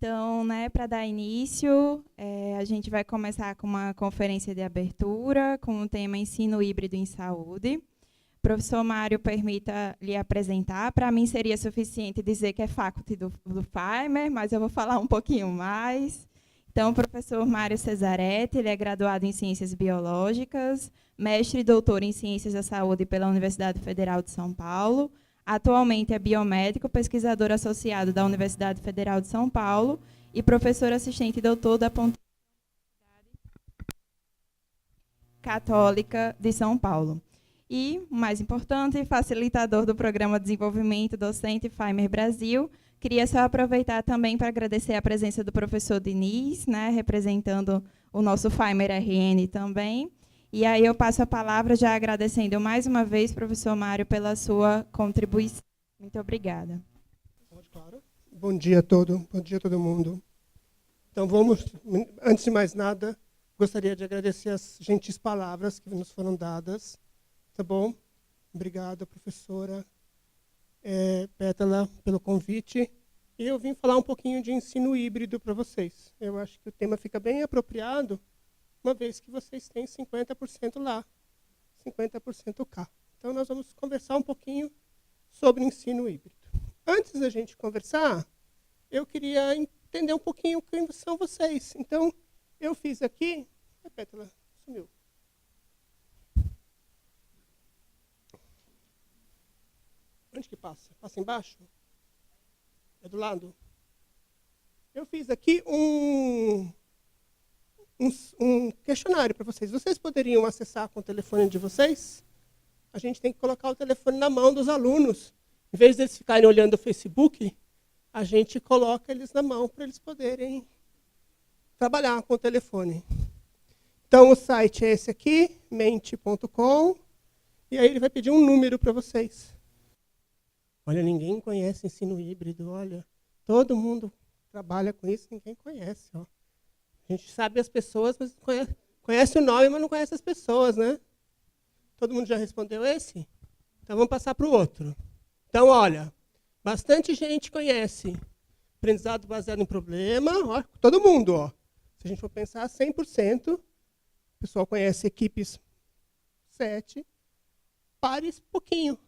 Então, né, para dar início, a gente vai começar com uma conferência de abertura com o tema Ensino Híbrido em Saúde. Professor Mário, permita lhe apresentar. Para mim seria suficiente dizer que é faculty do Faimer, mas eu vou falar um pouquinho mais. Então, o professor Mário Cesaretti, ele é graduado em Ciências Biológicas, mestre e doutor em Ciências da Saúde pela Universidade Federal de São Paulo. Atualmente é biomédico, pesquisador associado da Universidade Federal de São Paulo e professor assistente e doutor da Pontifícia Católica de São Paulo. E, o mais importante, facilitador do Programa de Desenvolvimento Docente Faimer Brasil. Queria só aproveitar também para agradecer a presença do professor Diniz, né, representando o nosso Faimer RN também. E aí eu passo a palavra já agradecendo mais uma vez, professor Mário, pela sua contribuição. Muito obrigada. Claro. Bom dia a todo mundo. Então vamos, antes de mais nada, gostaria de agradecer as gentis palavras que nos foram dadas. Tá bom? Obrigado, professora Pétala, pelo convite. E eu vim falar um pouquinho de ensino híbrido para vocês. Eu acho que o tema fica bem apropriado, uma vez que vocês têm 50% lá, 50% cá. Então, nós vamos conversar um pouquinho sobre ensino híbrido. Antes da gente conversar, eu queria entender um pouquinho quem são vocês. Então, eu fiz aqui... A Pétala sumiu. Onde que passa? Passa embaixo? É do lado? Eu fiz aqui um questionário para vocês. Vocês poderiam acessar com o telefone de vocês? A gente tem que colocar o telefone na mão dos alunos. Em vez deles ficarem olhando o Facebook, a gente coloca eles na mão para eles poderem trabalhar com o telefone. Então, o site é esse aqui, mente.com, e aí ele vai pedir um número para vocês. Olha, ninguém conhece ensino híbrido, olha. Todo mundo trabalha com isso, ninguém conhece, ó. A gente sabe as pessoas, mas conhece o nome, mas não conhece as pessoas, né? Todo mundo já respondeu esse? Então, vamos passar para o outro. Então, olha, bastante gente conhece aprendizado baseado em problema. Ó, todo mundo, ó. Se a gente for pensar, 100%. O pessoal conhece equipes 7. Pares, pouquinho.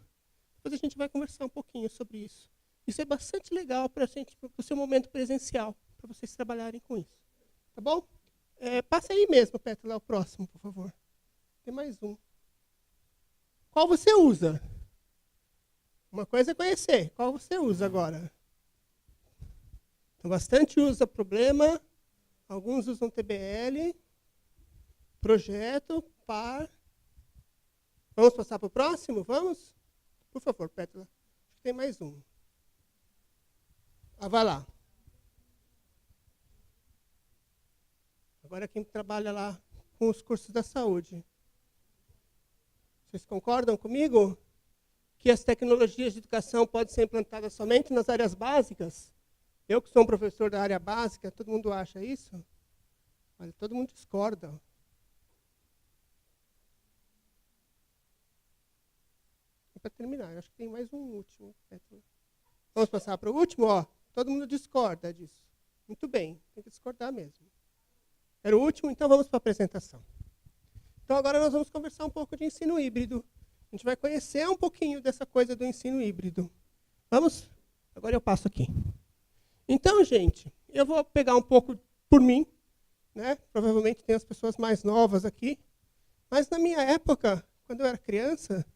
Depois a gente vai conversar um pouquinho sobre isso. Isso é bastante legal para o seu momento presencial, para vocês trabalharem com isso. Tá bom? Passa aí mesmo, Pétala, o próximo, por favor. Tem mais um. Qual você usa? Uma coisa é conhecer. Qual você usa agora? Então, bastante usa problema. Alguns usam TBL. Projeto, par. Vamos passar para o próximo? Vamos? Por favor, Pétala. Acho que tem mais um. Vai lá. Agora quem trabalha lá com os cursos da saúde. Vocês concordam comigo que as tecnologias de educação podem ser implantadas somente nas áreas básicas? Eu que sou um professor da área básica, todo mundo acha isso? Olha, todo mundo discorda. Para terminar, acho que tem mais um último. Vamos passar para o último? Ó, todo mundo discorda disso. Muito bem, tem que discordar mesmo. Era o último, então vamos para a apresentação. Então agora nós vamos conversar um pouco de ensino híbrido. A gente vai conhecer um pouquinho dessa coisa do ensino híbrido. Vamos? Agora eu passo aqui. Então, gente, eu vou pegar um pouco por mim, né? Provavelmente tem as pessoas mais novas aqui. Mas na minha época, quando eu era criança,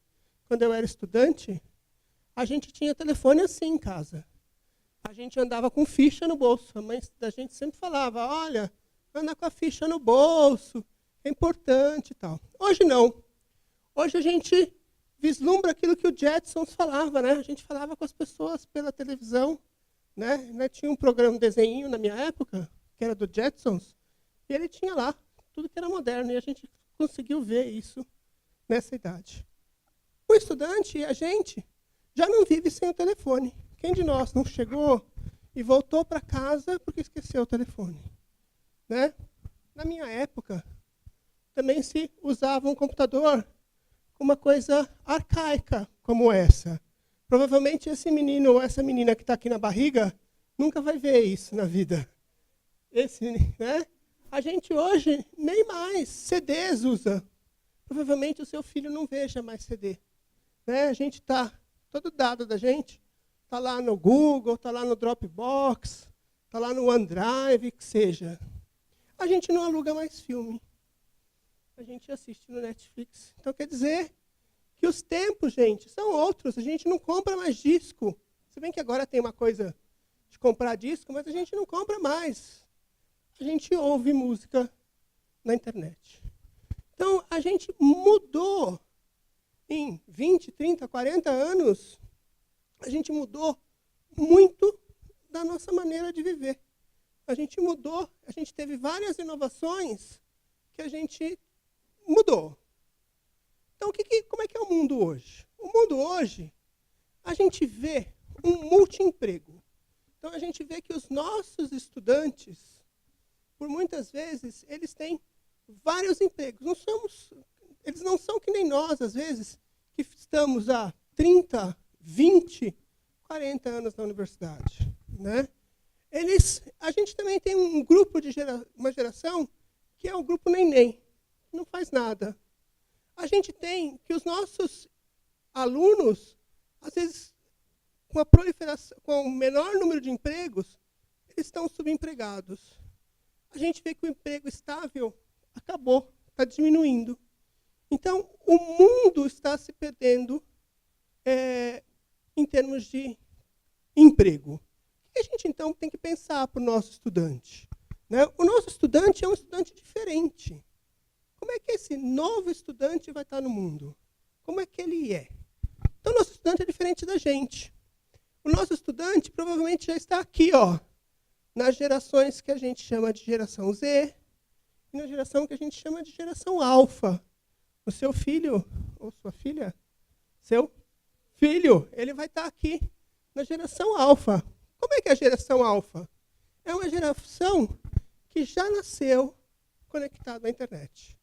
quando eu era estudante, a gente tinha telefone assim em casa. A gente andava com ficha no bolso. A mãe da gente sempre falava, olha, anda com a ficha no bolso, é importante e tal. Hoje não. Hoje a gente vislumbra aquilo que o Jetsons falava, né? A gente falava com as pessoas pela televisão, né? Tinha um programa, um desenho na minha época, que era do Jetsons, e ele tinha lá tudo que era moderno, e a gente conseguiu ver isso nessa idade. O estudante e a gente já não vive sem o telefone. Quem de nós não chegou e voltou para casa porque esqueceu o telefone? Né? Na minha época, também se usava um computador com uma coisa arcaica como essa. Provavelmente esse menino ou essa menina que está aqui na barriga nunca vai ver isso na vida. Né? A gente hoje nem mais CDs usa. Provavelmente o seu filho não veja mais CD. Né? A gente está, todo dado da gente, está lá no Google, está lá no Dropbox, está lá no OneDrive, que seja. A gente não aluga mais filme. A gente assiste no Netflix. Então, quer dizer que os tempos, gente, são outros. A gente não compra mais disco. Se bem que agora tem uma coisa de comprar disco, mas a gente não compra mais. A gente ouve música na internet. Então, a gente mudou em 20, 30, 40 anos. A gente mudou muito da nossa maneira de viver. A gente mudou, a gente teve várias inovações que a gente mudou. Então, como é que é o mundo hoje? O mundo hoje, a gente vê um multiemprego. Então, a gente vê que os nossos estudantes, por muitas vezes, eles têm vários empregos. Eles não são que nem nós, às vezes, que estamos há 30, 20, 40 anos na universidade. Né? A gente também tem um grupo uma geração que é o grupo neném, que não faz nada. A gente tem que os nossos alunos, às vezes, com a proliferação, com o menor número de empregos, eles estão subempregados. A gente vê que o emprego estável acabou, está diminuindo. Então, o mundo está se perdendo em termos de emprego. O que a gente, então, tem que pensar para o nosso estudante? Né? O nosso estudante é um estudante diferente. Como é que esse novo estudante vai estar no mundo? Como é que ele é? Então, o nosso estudante é diferente da gente. O nosso estudante provavelmente já está aqui, ó, nas gerações que a gente chama de geração Z e na geração que a gente chama de geração alfa. O seu filho, ou sua filha, seu filho, ele vai estar aqui na geração alfa. Como é que é a geração alfa? É uma geração que já nasceu conectada à internet.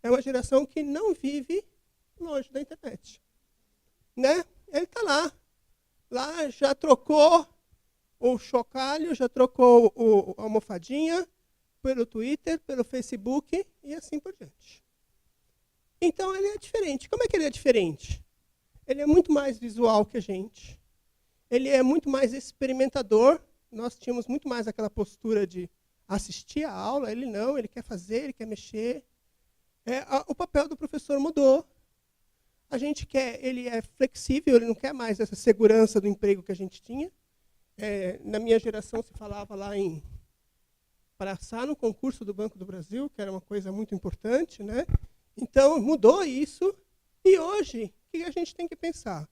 É uma geração que não vive longe da internet. Né? Ele está lá. Lá já trocou o chocalho, já trocou a almofadinha pelo Twitter, pelo Facebook e assim por diante. Então, ele é diferente. Como é que ele é diferente? Ele é muito mais visual que a gente. Ele é muito mais experimentador. Nós tínhamos muito mais aquela postura de assistir a aula. Ele não, ele quer fazer, ele quer mexer. O papel do professor mudou. Ele é flexível, ele não quer mais essa segurança do emprego que a gente tinha. Na minha geração se falava lá em passar no concurso do Banco do Brasil, que era uma coisa muito importante, né? Então, mudou isso. E hoje, o que a gente tem que pensar?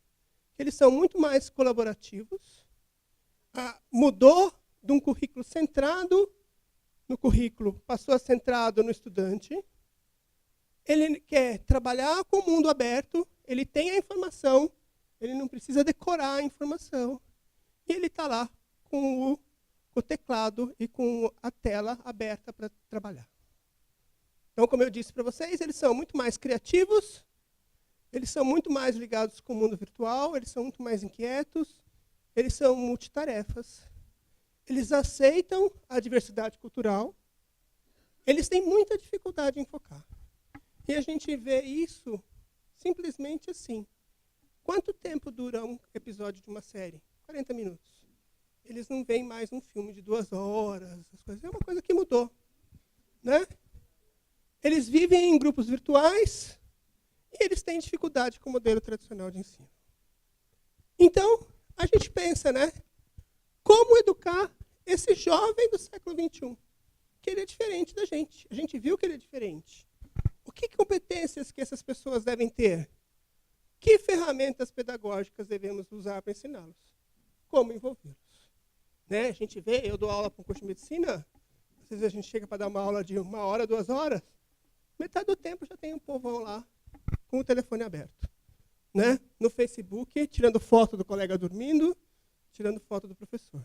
Eles são muito mais colaborativos. Mudou de um currículo centrado no currículo, passou a centrado no estudante. Ele quer trabalhar com o mundo aberto, ele tem a informação, ele não precisa decorar a informação. E ele está lá com o teclado e com a tela aberta para trabalhar. Então, como eu disse para vocês, eles são muito mais criativos, eles são muito mais ligados com o mundo virtual, eles são muito mais inquietos, eles são multitarefas, eles aceitam a diversidade cultural, eles têm muita dificuldade em focar. E a gente vê isso simplesmente assim. Quanto tempo dura um episódio de uma série? 40 minutos. Eles não veem mais um filme de 2 horas, as coisas. É uma coisa que mudou. Né? Eles vivem em grupos virtuais e eles têm dificuldade com o modelo tradicional de ensino. Então, a gente pensa, né? Como educar esse jovem do século XXI? Que ele é diferente da gente. A gente viu que ele é diferente. Que competências que essas pessoas devem ter? Que ferramentas pedagógicas devemos usar para ensiná-los? Como envolvê-los? Né? A gente vê, eu dou aula para um curso de medicina, às vezes a gente chega para dar uma aula de 1 hora, 2 horas, metade do tempo já tem um povão lá com o telefone aberto. Né? No Facebook, tirando foto do colega dormindo, tirando foto do professor.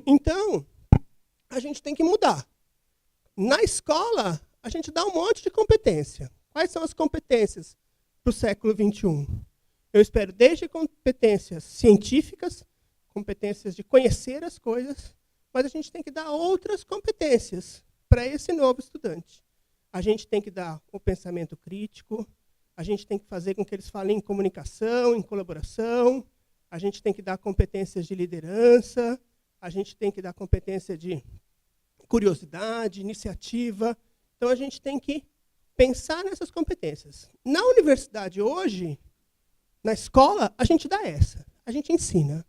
Então, a gente tem que mudar. Na escola, a gente dá um monte de competência. Quais são as competências para o século XXI? Eu espero desde competências científicas, competências de conhecer as coisas, mas a gente tem que dar outras competências para esse novo estudante. A gente tem que dar o pensamento crítico, a gente tem que fazer com que eles falem em comunicação, em colaboração, a gente tem que dar competências de liderança, a gente tem que dar competência de curiosidade, iniciativa. Então, a gente tem que pensar nessas competências. Na universidade hoje, na escola, a gente dá essa. A gente ensina.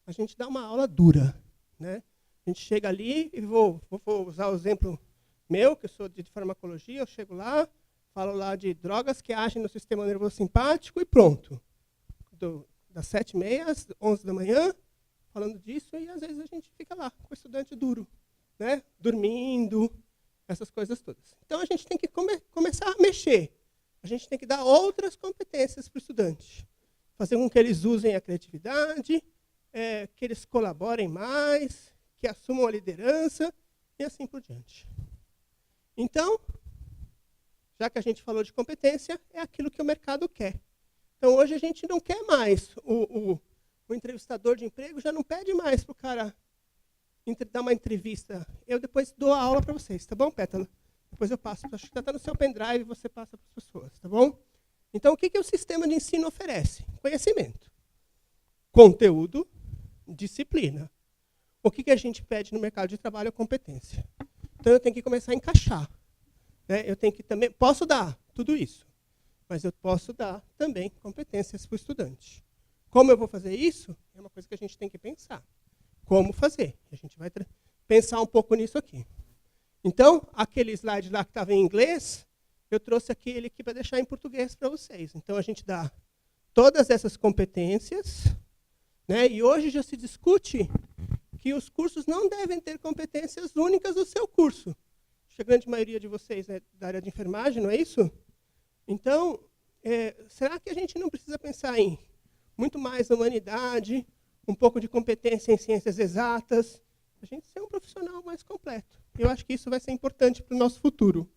A gente dá uma aula dura. Né? A gente chega ali e vou usar o exemplo meu, que eu sou de farmacologia, eu chego lá, falo lá de drogas que agem no sistema nervoso simpático e pronto. Das 7h30 às 11 da manhã, falando disso, e às vezes a gente fica lá com o estudante duro, né? Dormindo, essas coisas todas. Então, a gente tem que começar a mexer. A gente tem que dar outras competências para o estudante. Fazer com que eles usem a criatividade, que eles colaborem mais, que assumam a liderança, e assim por diante. Então, já que a gente falou de competência, é aquilo que o mercado quer. Então, hoje a gente não quer mais, o entrevistador de emprego já não pede mais para o cara dar uma entrevista. Eu depois dou a aula para vocês, tá bom, Pétala? Depois eu passo, acho que já está no seu pendrive e você passa para as pessoas, tá bom? Então, o que o sistema de ensino oferece? Conhecimento, conteúdo, disciplina. O que a gente pede no mercado de trabalho é competência. Então, eu tenho que começar a encaixar. Né? Eu tenho que também, posso dar tudo isso, mas eu posso dar também competências para o estudante. Como eu vou fazer isso? É uma coisa que a gente tem que pensar. Como fazer? A gente vai pensar um pouco nisso aqui. Então, aquele slide lá que estava em inglês, eu trouxe aqui ele aqui para deixar em português para vocês. Então, a gente dá todas essas competências, né? E hoje já se discute que os cursos não devem ter competências únicas do seu curso. Acho que a grande maioria de vocês é da área de enfermagem, não é isso? Então, será que a gente não precisa pensar em muito mais humanidade, um pouco de competência em ciências exatas, a gente ser um profissional mais completo? Eu acho que isso vai ser importante para o nosso futuro.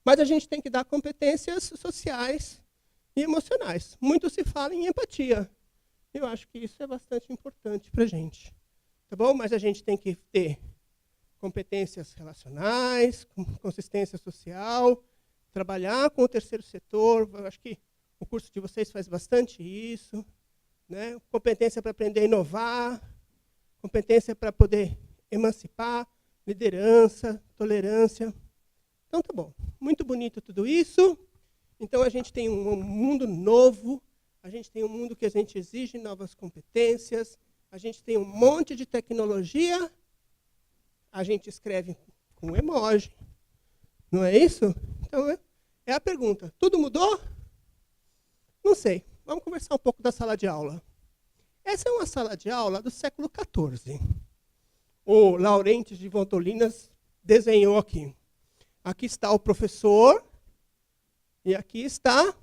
Mas a gente tem que dar competências sociais e emocionais. Muito se fala em empatia. Eu acho que isso é bastante importante para a gente. Tá bom? Mas a gente tem que ter competências relacionais, consistência social, trabalhar com o terceiro setor. Eu acho que o curso de vocês faz bastante isso. Né? Competência para aprender a inovar, competência para poder emancipar, liderança, tolerância. Então, tá bom. Muito bonito tudo isso. Então, a gente tem um mundo novo, a gente tem um mundo que a gente exige novas competências, a gente tem um monte de tecnologia, a gente escreve com emoji. Não é isso? Então, é a pergunta. Tudo mudou? Não sei. Vamos conversar um pouco da sala de aula. Essa é uma sala de aula do século XIV. O Laurentes de Vontolinas desenhou aqui. Aqui está o professor e aqui está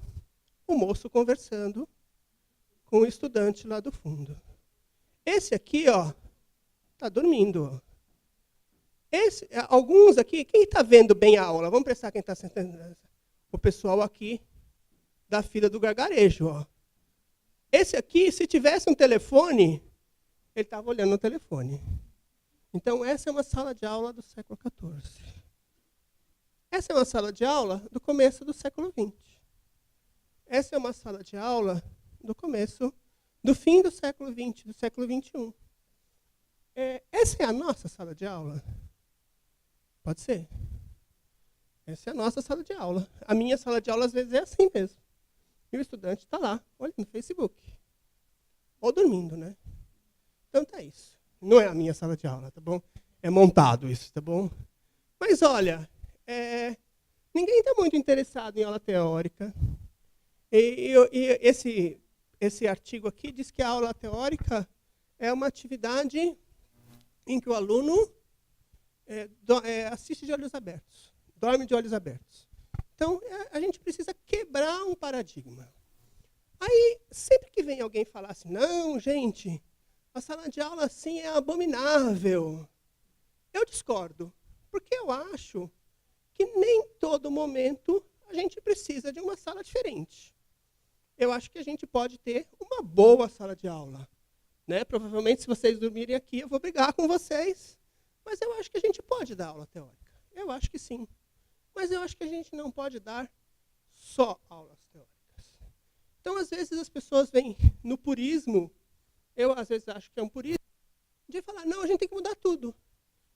o moço conversando com o estudante lá do fundo. Esse aqui, ó, está dormindo. Alguns aqui, quem está vendo bem a aula? Vamos prestar quem está sentando. O pessoal aqui da fila do gargarejo, ó. Esse aqui, se tivesse um telefone, ele estava olhando no telefone. Então, essa é uma sala de aula do século XIV. Essa é uma sala de aula do começo do século XX. Essa é uma sala de aula do fim do século XX, do século XXI. Essa é a nossa sala de aula? Pode ser. Essa é a nossa sala de aula. A minha sala de aula, às vezes, é assim mesmo. E o estudante está lá, olhando no Facebook. Ou dormindo, né? Então, tá isso. Não é a minha sala de aula, tá bom? É montado isso, tá bom? Mas, olha, ninguém está muito interessado em aula teórica. E esse artigo aqui diz que a aula teórica é uma atividade em que o aluno assiste de olhos abertos, dorme de olhos abertos. Então, a gente precisa quebrar um paradigma. Aí, sempre que vem alguém falar assim, não, gente, a sala de aula assim é abominável, eu discordo, porque eu acho que nem todo momento a gente precisa de uma sala diferente. Eu acho que a gente pode ter uma boa sala de aula, Né? Provavelmente, se vocês dormirem aqui, eu vou brigar com vocês. Mas eu acho que a gente pode dar aula teórica. Eu acho que sim. Mas eu acho que a gente não pode dar só aulas teóricas. Então, às vezes, as pessoas vêm no purismo, eu às vezes acho que é um purismo, de falar, não, a gente tem que mudar tudo.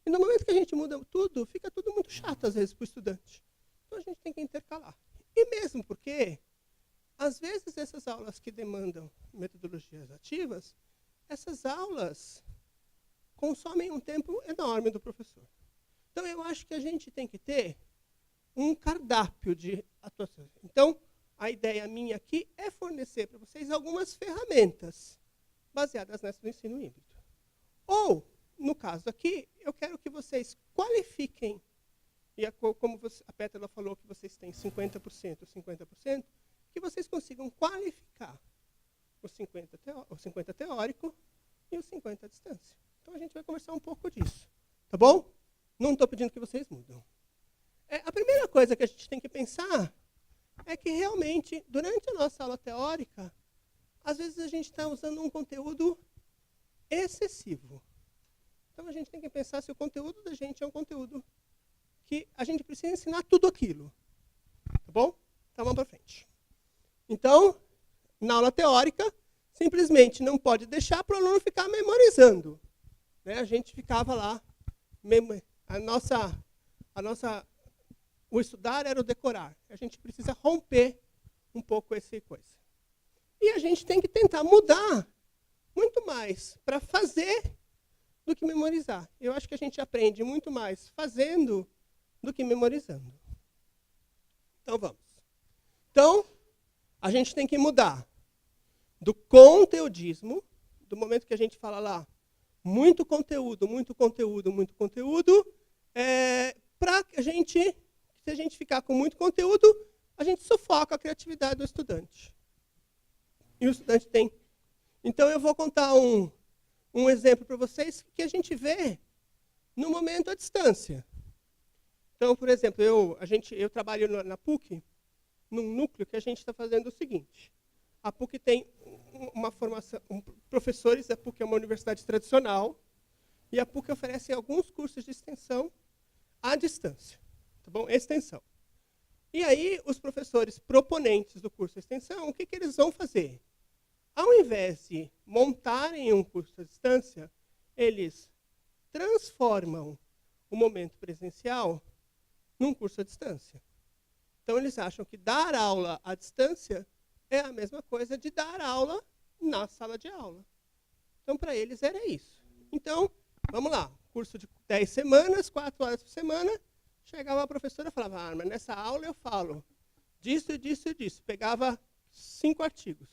E no momento que a gente muda tudo, fica tudo muito chato, às vezes, para o estudante. Então, a gente tem que intercalar. E mesmo porque, às vezes, essas aulas que demandam metodologias ativas, essas aulas consomem um tempo enorme do professor. Então, eu acho que a gente tem que ter um cardápio de atuações. Então, a ideia minha aqui é fornecer para vocês algumas ferramentas baseadas nessa do ensino híbrido. Ou, no caso aqui, eu quero que vocês qualifiquem, e como a Pétala falou que vocês têm 50%, 50%, que vocês consigam qualificar o 50 teórico e o 50 à distância. Então, a gente vai conversar um pouco disso. Tá bom? Não estou pedindo que vocês mudem. A primeira coisa que a gente tem que pensar é que, realmente, durante a nossa aula teórica, às vezes a gente está usando um conteúdo excessivo. Então, a gente tem que pensar se o conteúdo da gente é um conteúdo que a gente precisa ensinar tudo aquilo. Tá bom? Então, vamos para frente. Então, na aula teórica, simplesmente não pode deixar para o aluno ficar memorizando. Né? A gente ficava lá, o estudar era o decorar. A gente precisa romper um pouco essa coisa. E a gente tem que tentar mudar muito mais para fazer do que memorizar. Eu acho que a gente aprende muito mais fazendo do que memorizando. Então, vamos. Então, a gente tem que mudar do conteudismo, do momento que a gente fala lá, muito conteúdo, muito conteúdo, muito conteúdo, para que se a gente ficar com muito conteúdo, a gente sufoca a criatividade do estudante. E o estudante tem. Então, eu vou contar um exemplo para vocês que a gente vê no momento à distância. Então, por exemplo, eu trabalho na PUC, num núcleo que a gente está fazendo o seguinte. A PUC tem uma formação, professores, a PUC é uma universidade tradicional, e a PUC oferece alguns cursos de extensão à distância. Tá bom? Extensão. E aí, os professores proponentes do curso de extensão, o que eles vão fazer? Ao invés de montarem um curso à distância, eles transformam o momento presencial num curso à distância. Então, eles acham que dar aula à distância é a mesma coisa de dar aula na sala de aula. Então, para eles, era isso. Então, vamos lá. Curso de 10 semanas, 4 horas por semana. Chegava a professora e falava, mas nessa aula eu falo disso, disso e disso. Pegava 5 artigos.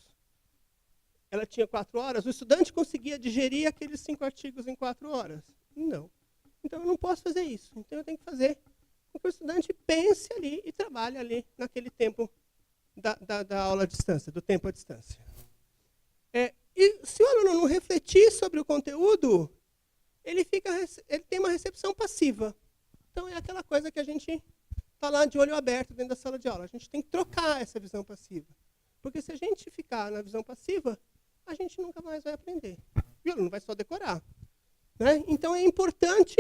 Ela tinha 4 horas. O estudante conseguia digerir aqueles 5 artigos em 4 horas? Não. Então, eu não posso fazer isso. Então, eu tenho que fazer com que o estudante pense ali e trabalhe ali naquele tempo da aula à distância, do tempo à distância. E se o aluno não refletir sobre o conteúdo, ele tem uma recepção passiva. Então, é aquela coisa que a gente está lá de olho aberto dentro da sala de aula. A gente tem que trocar essa visão passiva. Porque se a gente ficar na visão passiva, a gente nunca mais vai aprender. E o aluno vai só decorar. Né? Então, é importante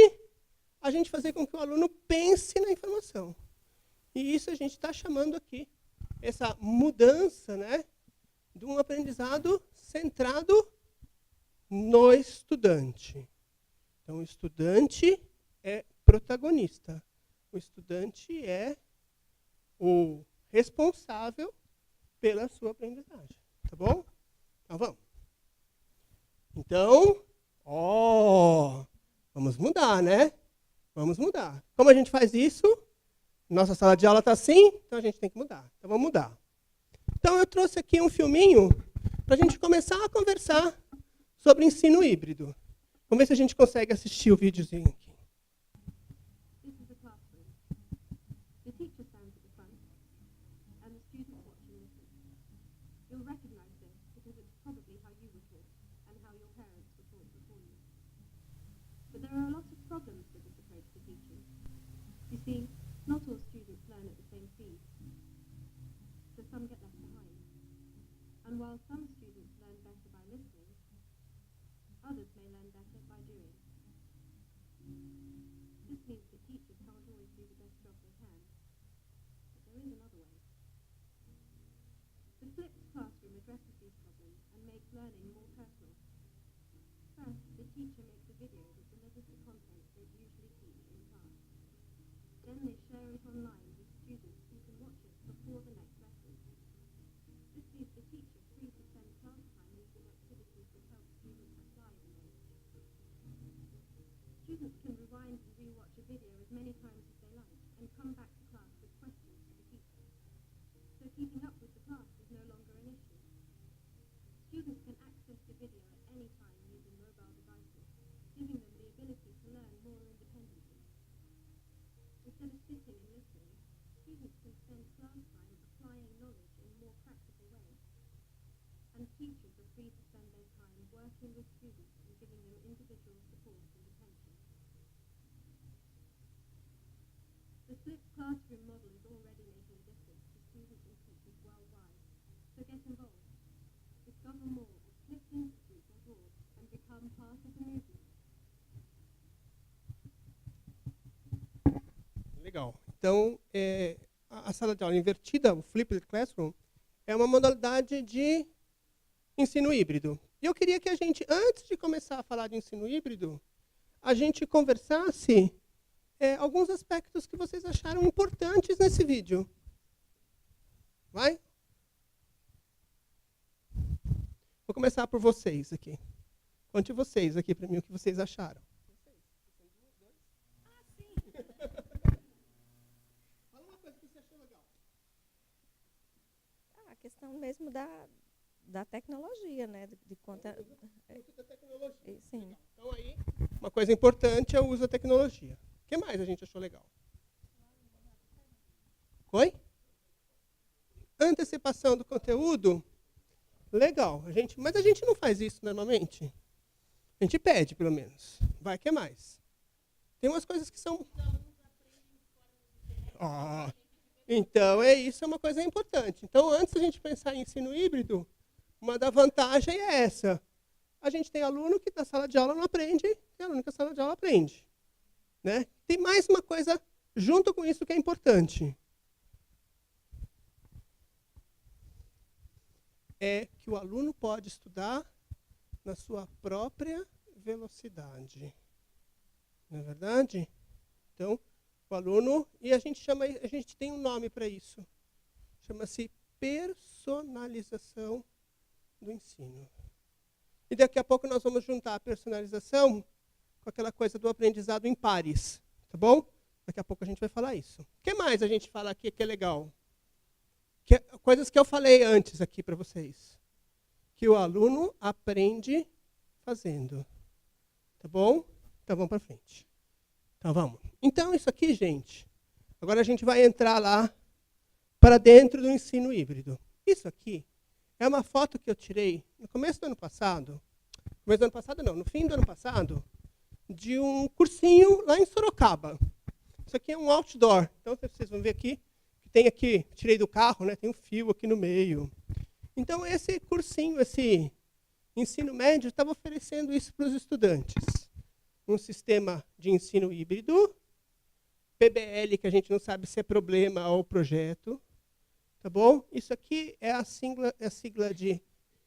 a gente fazer com que o aluno pense na informação. E isso a gente está chamando aqui, essa mudança, né, de um aprendizado centrado no estudante. Então, o estudante é protagonista. O estudante é o responsável pela sua aprendizagem. Tá bom? Então, vamos. Então, vamos mudar, né? Vamos mudar. Como a gente faz isso? Nossa sala de aula está assim, então a gente tem que mudar. Então, vamos mudar. Então, eu trouxe aqui um filminho para a gente começar a conversar sobre ensino híbrido. Vamos ver se a gente consegue assistir o videozinho aqui. This is a classroom. The teacher stands at the front, and the students watch and listen. You'll recognize this because it's probably how you were taught and how your parents were taught before you. But there are a lot of problems with this approach to teaching. You see, not all students learn at the same speed, so some get left behind. And while some students learn better by listening, teacher makes a video that delivers the content they'd usually teach in class. Then they share it online with students who can watch it before the next lesson. This leaves the teacher free to spend class time using activities that help students apply the knowledge. Students can rewind and rewatch a video as many times as they like and come back to class with questions for the teacher. So keeping up with the class is no longer an issue. Students can access the video at any time using mobile devices, giving them the ability to learn more independently. Instead of sitting and listening, students can spend class time applying knowledge in more practical ways. And teachers are free to spend their time working with students and giving them individual support and attention. The flipped classroom model is already making a difference to students and teachers worldwide, so get involved. Discover more at flipedinstitute.org and become part of the movement. Legal. Então, a sala de aula invertida, o Flipped Classroom, é uma modalidade de ensino híbrido. E eu queria que a gente, antes de começar a falar de ensino híbrido, a gente conversasse alguns aspectos que vocês acharam importantes nesse vídeo. Vai? Vou começar por vocês aqui. Conte vocês aqui para mim o que vocês acharam. Fala uma coisa que você achou legal. A questão mesmo da tecnologia, né? De quanto O uso da tecnologia. sim. Então aí, uma coisa importante é o uso da tecnologia. O que mais a gente achou legal? Oi? Antecipação do conteúdo? Legal. Mas a gente não faz isso normalmente. A gente pede, pelo menos. Vai, que mais? Tem umas coisas que são... Então, isso é uma coisa importante. Então, antes da gente pensar em ensino híbrido, uma da vantagem é essa. A gente tem aluno que na sala de aula não aprende, e aluno que na sala de aula aprende. Né? Tem mais uma coisa junto com isso que é importante. É que o aluno pode estudar na sua própria velocidade. Não é verdade? Então, o aluno, e a gente tem um nome para isso. Chama-se personalização do ensino. E daqui a pouco nós vamos juntar a personalização com aquela coisa do aprendizado em pares, tá bom? Daqui a pouco a gente vai falar isso. O que mais a gente fala aqui que é legal? Coisas que eu falei antes aqui para vocês. Que o aluno aprende fazendo. Tá bom? Então vamos para frente. Então vamos. Então isso aqui, gente, agora a gente vai entrar lá para dentro do ensino híbrido. Isso aqui é uma foto que eu tirei no começo do ano passado. No fim do ano passado, de um cursinho lá em Sorocaba. Isso aqui é um outdoor. Então vocês vão ver aqui, que tem aqui, tirei do carro, né, tem um fio aqui no meio. Então esse cursinho, esse ensino médio, estava oferecendo isso para os estudantes. Um sistema de ensino híbrido, PBL, que a gente não sabe se é problema ou projeto. Tá bom? Isso aqui é a sigla de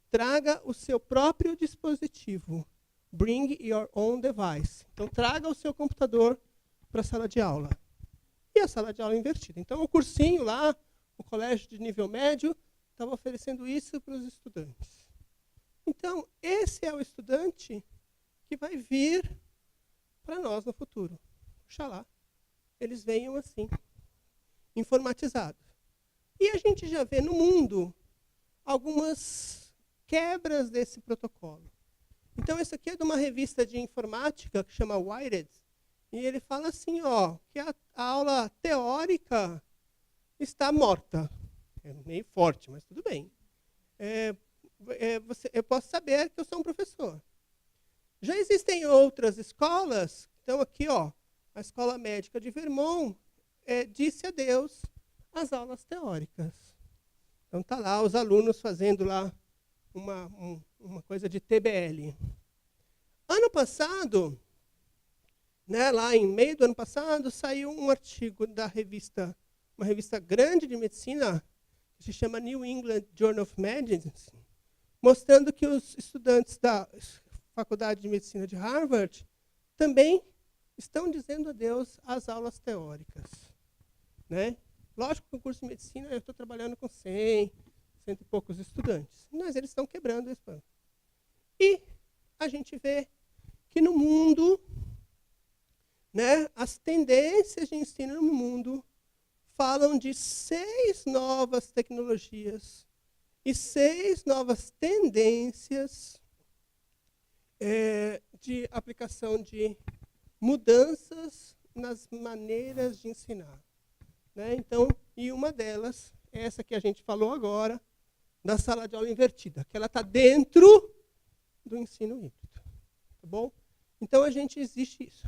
traga o seu próprio dispositivo. Bring your own device. Então, traga o seu computador para a sala de aula. E a sala de aula invertida. Então, o cursinho lá, o colégio de nível médio, estava oferecendo isso para os estudantes. Então, esse é o estudante que vai vir para nós no futuro. Oxalá, eles venham assim, informatizados. E a gente já vê no mundo algumas quebras desse protocolo. Então, isso aqui é de uma revista de informática que chama Wired, e ele fala assim, que a aula teórica está morta. É meio forte, mas tudo bem. Eu posso saber que eu sou um professor. Já existem outras escolas, então aqui, a Escola Médica de Vermont disse adeus às aulas teóricas. Então está lá os alunos fazendo lá uma coisa de TBL. Ano passado, né, lá em meio do ano passado, saiu um artigo da revista, uma revista grande de medicina, que se chama New England Journal of Medicine, mostrando que os estudantes da Faculdade de Medicina de Harvard também estão dizendo adeus às aulas teóricas. Né? Lógico que o curso de medicina eu estou trabalhando com 100 e poucos estudantes, mas eles estão quebrando esse plano. E a gente vê que no mundo, né, as tendências de ensino no mundo falam de 6 novas tecnologias e 6 novas tendências de aplicação de mudanças nas maneiras de ensinar. Né? Então, e uma delas é essa que a gente falou agora, da sala de aula invertida, que ela está dentro do ensino híbrido. Tá bom? Então, existe isso.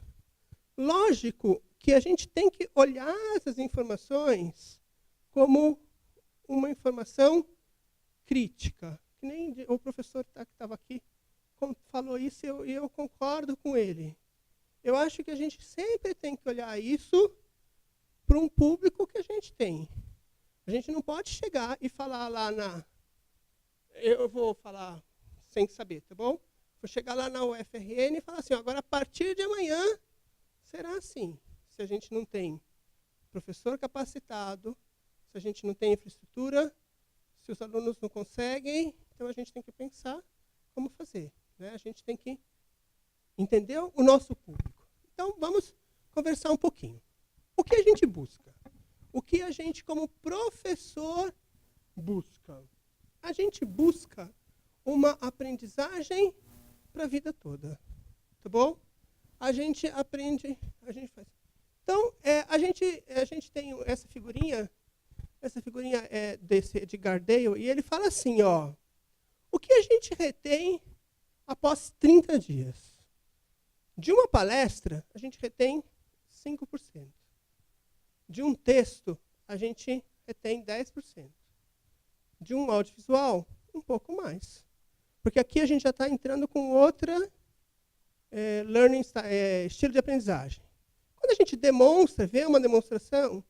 Lógico que a gente tem que olhar essas informações como uma informação crítica. Que nem o professor que estava aqui falou isso e eu concordo com ele. Eu acho que a gente sempre tem que olhar isso para um público que a gente tem. A gente não pode chegar e falar lá na... Eu vou falar sem saber, tá bom? Vou chegar lá na UFRN e falar assim, agora a partir de amanhã será assim. Se a gente não tem professor capacitado, se a gente não tem infraestrutura, se os alunos não conseguem, então a gente tem que pensar como fazer. Né? A gente tem que entender o nosso público. Então, vamos conversar um pouquinho. O que a gente busca? O que a gente, como professor, busca? A gente busca uma aprendizagem para a vida toda. Tá bom? A gente aprende, a gente faz. Então, a gente tem essa figurinha é desse Edgar Dale, e ele fala assim, ó, o que a gente retém após 30 dias? De uma palestra, a gente retém 5%. De um texto, a gente retém 10%. De um audiovisual, um pouco mais. Porque aqui a gente já está entrando com outra estilo de aprendizagem. Quando a gente demonstra, vê uma demonstração,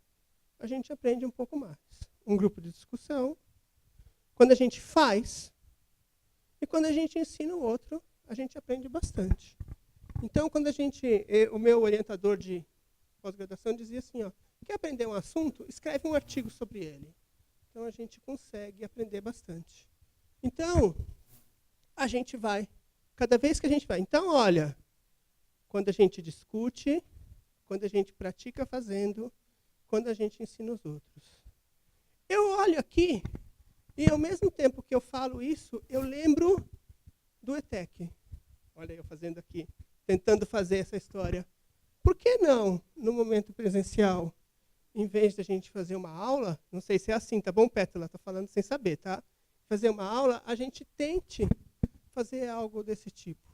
a gente aprende um pouco mais. Um grupo de discussão. Quando a gente faz, e quando a gente ensina o outro, a gente aprende bastante. Então, quando o meu orientador de pós-graduação dizia assim, ó, quer aprender um assunto? Escreve um artigo sobre ele. Então, a gente consegue aprender bastante. Então, a gente vai, cada vez que a gente vai. Então, olha, quando a gente discute, quando a gente pratica fazendo, quando a gente ensina os outros. Eu olho aqui, e ao mesmo tempo que eu falo isso, eu lembro do ETEC. Olha eu fazendo aqui, tentando fazer essa história. Por que não, no momento presencial, em vez de a gente fazer uma aula, não sei se é assim, tá bom, Pétala? Estou falando sem saber, tá? Fazer uma aula, a gente tente fazer algo desse tipo.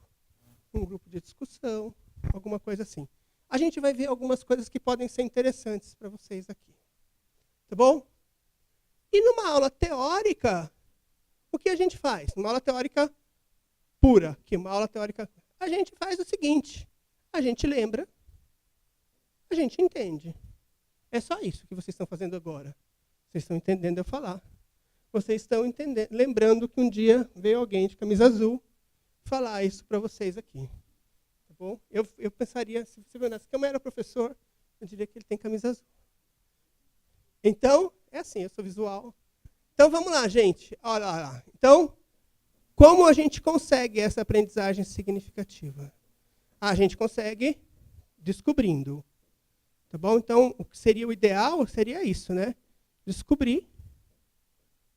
Um grupo de discussão, alguma coisa assim. A gente vai ver algumas coisas que podem ser interessantes para vocês aqui. Tá bom? E numa aula teórica, o que a gente faz? Numa aula teórica pura, uma aula teórica, a gente faz o seguinte, a gente lembra, a gente entende. É só isso que vocês estão fazendo agora. Vocês estão entendendo eu falar. Vocês estão entendendo, lembrando que um dia veio alguém de camisa azul falar isso para vocês aqui. Tá bom? Eu pensaria, se você ver, se eu era professor, eu diria que ele tem camisa azul. Então, é assim, eu sou visual. Então, vamos lá, gente. Olha lá. Então, como a gente consegue essa aprendizagem significativa? A gente consegue descobrindo. Tá bom? Então, o que seria o ideal seria isso, né? Descobrir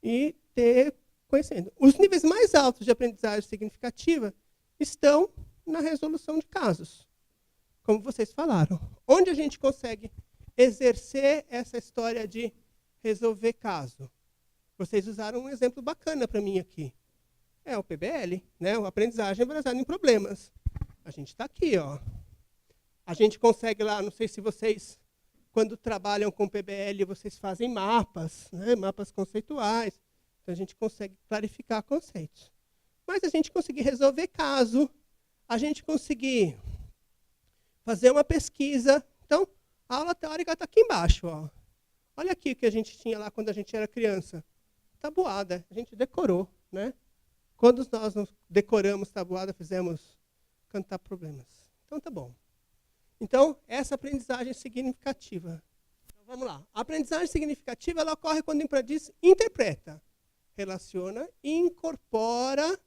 e ter conhecimento. Os níveis mais altos de aprendizagem significativa estão na resolução de casos, como vocês falaram. Onde a gente consegue exercer essa história de resolver caso? Vocês usaram um exemplo bacana para mim aqui. É o PBL, né? O aprendizagem baseada em problemas. A gente está aqui, ó. A gente consegue lá, não sei se vocês, quando trabalham com PBL, vocês fazem mapas, né? Mapas conceituais. Então, a gente consegue clarificar conceitos. Mas a gente conseguir resolver caso, a gente conseguir fazer uma pesquisa. Então, a aula teórica está aqui embaixo. Ó. Olha aqui o que a gente tinha lá quando a gente era criança. Tabuada, a gente decorou. Né? Quando nós decoramos tabuada, fizemos cantar problemas. Então, tá bom. Então, essa aprendizagem significativa. Então, vamos lá. A aprendizagem significativa ela ocorre quando o aprendiz interpreta, relaciona e incorpora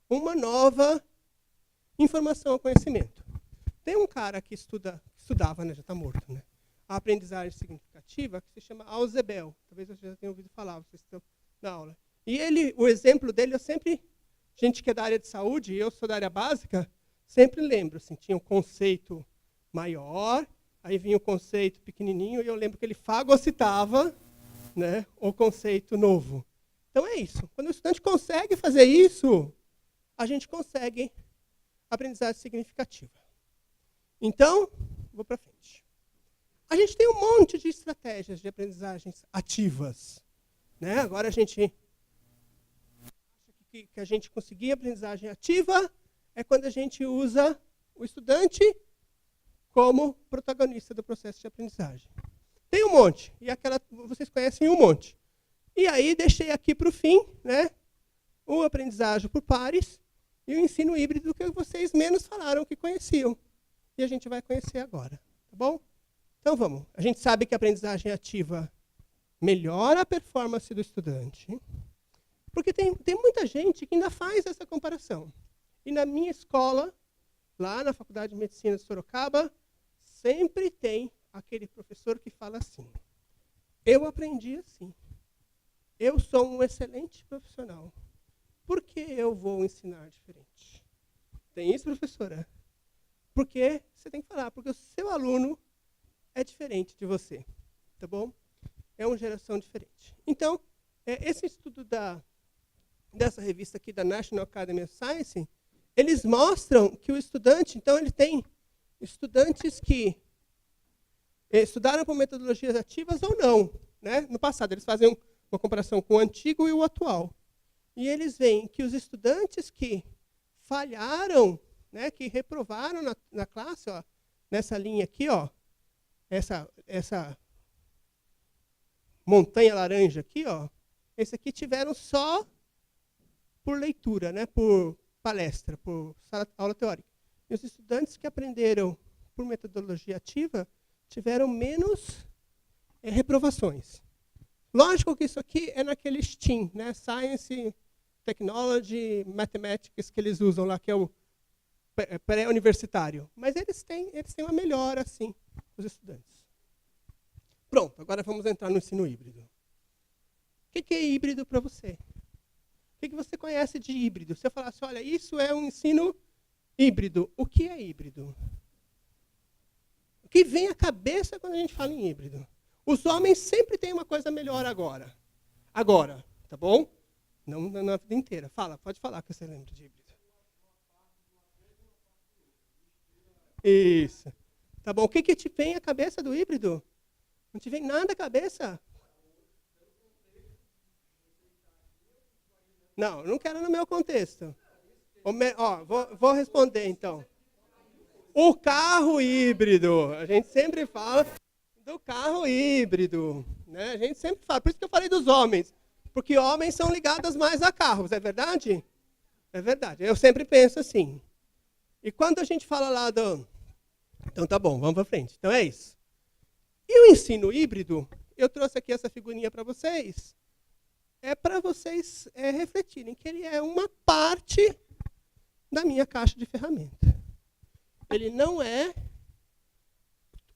uma nova informação ao conhecimento. Tem um cara que estudava, né, já está morto, né, a aprendizagem significativa, que se chama Ausubel. Talvez vocês já tenham ouvido falar, vocês estão na aula. E o exemplo dele, gente que é da área de saúde, eu sou da área básica, sempre lembro, assim, tinha um conceito maior, aí vinha o conceito pequenininho, e eu lembro que ele fagocitava, né, o conceito novo. Então é isso. Quando o estudante consegue fazer isso, a gente consegue aprendizagem significativa. Então, vou para frente. A gente tem um monte de estratégias de aprendizagens ativas, né? Agora a gente acha que a gente conseguir aprendizagem ativa é quando a gente usa o estudante como protagonista do processo de aprendizagem. Tem um monte, e vocês conhecem um monte. E aí deixei aqui para o fim, né, o aprendizagem por pares e o ensino híbrido que vocês menos falaram que conheciam. E a gente vai conhecer agora, tá bom? Então vamos. A gente sabe que a aprendizagem ativa melhora a performance do estudante, porque tem muita gente que ainda faz essa comparação. E na minha escola, lá na Faculdade de Medicina de Sorocaba, sempre tem aquele professor que fala assim: eu aprendi assim. Eu sou um excelente profissional. Por que eu vou ensinar diferente? Tem isso, professora? Porque você tem que falar, porque o seu aluno é diferente de você, tá bom? É uma geração diferente. Então, esse estudo dessa revista aqui, da National Academy of Science, eles mostram que o estudante, então ele tem estudantes que estudaram por metodologias ativas ou não, né? No passado, eles fazem uma comparação com o antigo e o atual. E eles veem que os estudantes que falharam, né, que reprovaram na classe, ó, nessa linha aqui, ó, essa montanha laranja aqui, ó, esse aqui tiveram só por leitura, né, por palestra, por aula teórica. E os estudantes que aprenderam por metodologia ativa tiveram menos reprovações. Lógico que isso aqui é naquele STEAM, né, Science, Technology, Mathematics, que eles usam lá, que é o pré-universitário. Mas eles têm uma melhora, sim, os estudantes. Pronto, agora vamos entrar no ensino híbrido. O que é híbrido para você? O que você conhece de híbrido? Se eu falasse, olha, isso é um ensino híbrido. O que é híbrido? O que vem à cabeça quando a gente fala em híbrido? Os homens sempre têm uma coisa melhor agora. Agora, tá bom? Não na vida inteira. Pode falar que você lembra de híbrido. Isso. Tá bom? O que te vem à cabeça do híbrido? Não te vem nada à cabeça? Não, não quero no meu contexto. Vou responder, então. O carro híbrido. A gente sempre fala do carro híbrido, né? A gente sempre fala. Por isso que eu falei dos homens. Porque homens são ligados mais a carros, é verdade? É verdade. Eu sempre penso assim. E quando a gente fala lá do... Então tá bom, vamos para frente. Então é isso. E o ensino híbrido, eu trouxe aqui essa figurinha para vocês. É para vocês refletirem que ele é uma parte da minha caixa de ferramenta. Ele não é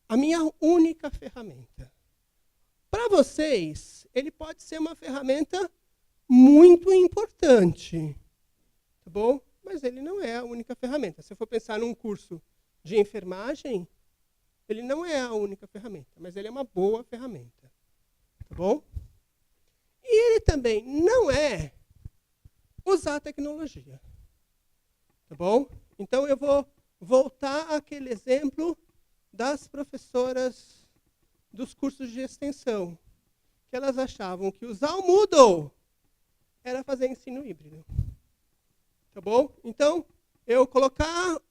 a minha única ferramenta. Para vocês, ele pode ser uma ferramenta muito importante, tá bom? Mas ele não é a única ferramenta. Se eu for pensar num curso de enfermagem, ele não é a única ferramenta, mas ele é uma boa ferramenta, tá bom? E ele também não é usar a tecnologia, tá bom? Então eu vou voltar àquele exemplo das professoras dos cursos de extensão, que elas achavam que usar o Moodle era fazer ensino híbrido. Tá bom? Então, eu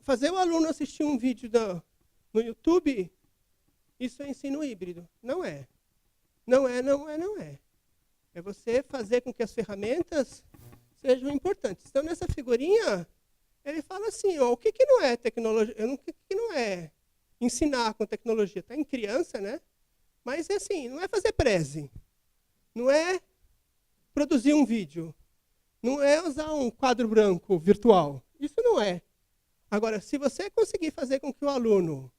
fazer o aluno assistir um vídeo no YouTube, isso é ensino híbrido. Não é. Não é. É você fazer com que as ferramentas sejam importantes. Então, nessa figurinha, Ele fala assim, ó, o que não é tecnologia? O que não é ensinar com tecnologia? Está em criança, né? Mas é assim, não é fazer preze, não é produzir um vídeo, não é usar um quadro branco virtual. Isso não é. Agora, se você conseguir fazer com que o aluno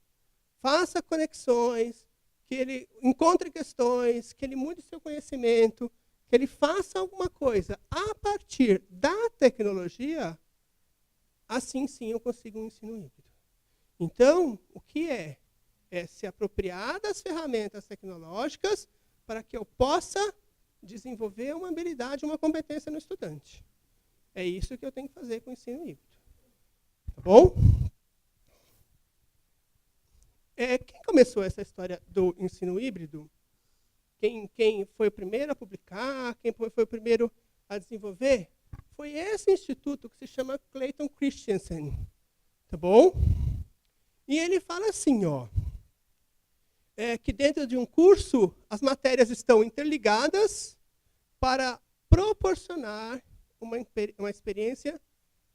faça conexões, que ele encontre questões, que ele mude seu conhecimento, que ele faça alguma coisa a partir da tecnologia, assim sim eu consigo um ensino híbrido. Então, o que é? É se apropriar das ferramentas tecnológicas para que eu possa desenvolver uma habilidade, uma competência no estudante. É isso que eu tenho que fazer com o ensino híbrido. Tá bom? Quem começou essa história do ensino híbrido? Quem foi o primeiro a publicar? Quem foi o primeiro a desenvolver? Foi esse instituto que se chama Clayton Christensen. Tá bom? E ele fala assim, ó, que dentro de um curso as matérias estão interligadas para proporcionar uma experiência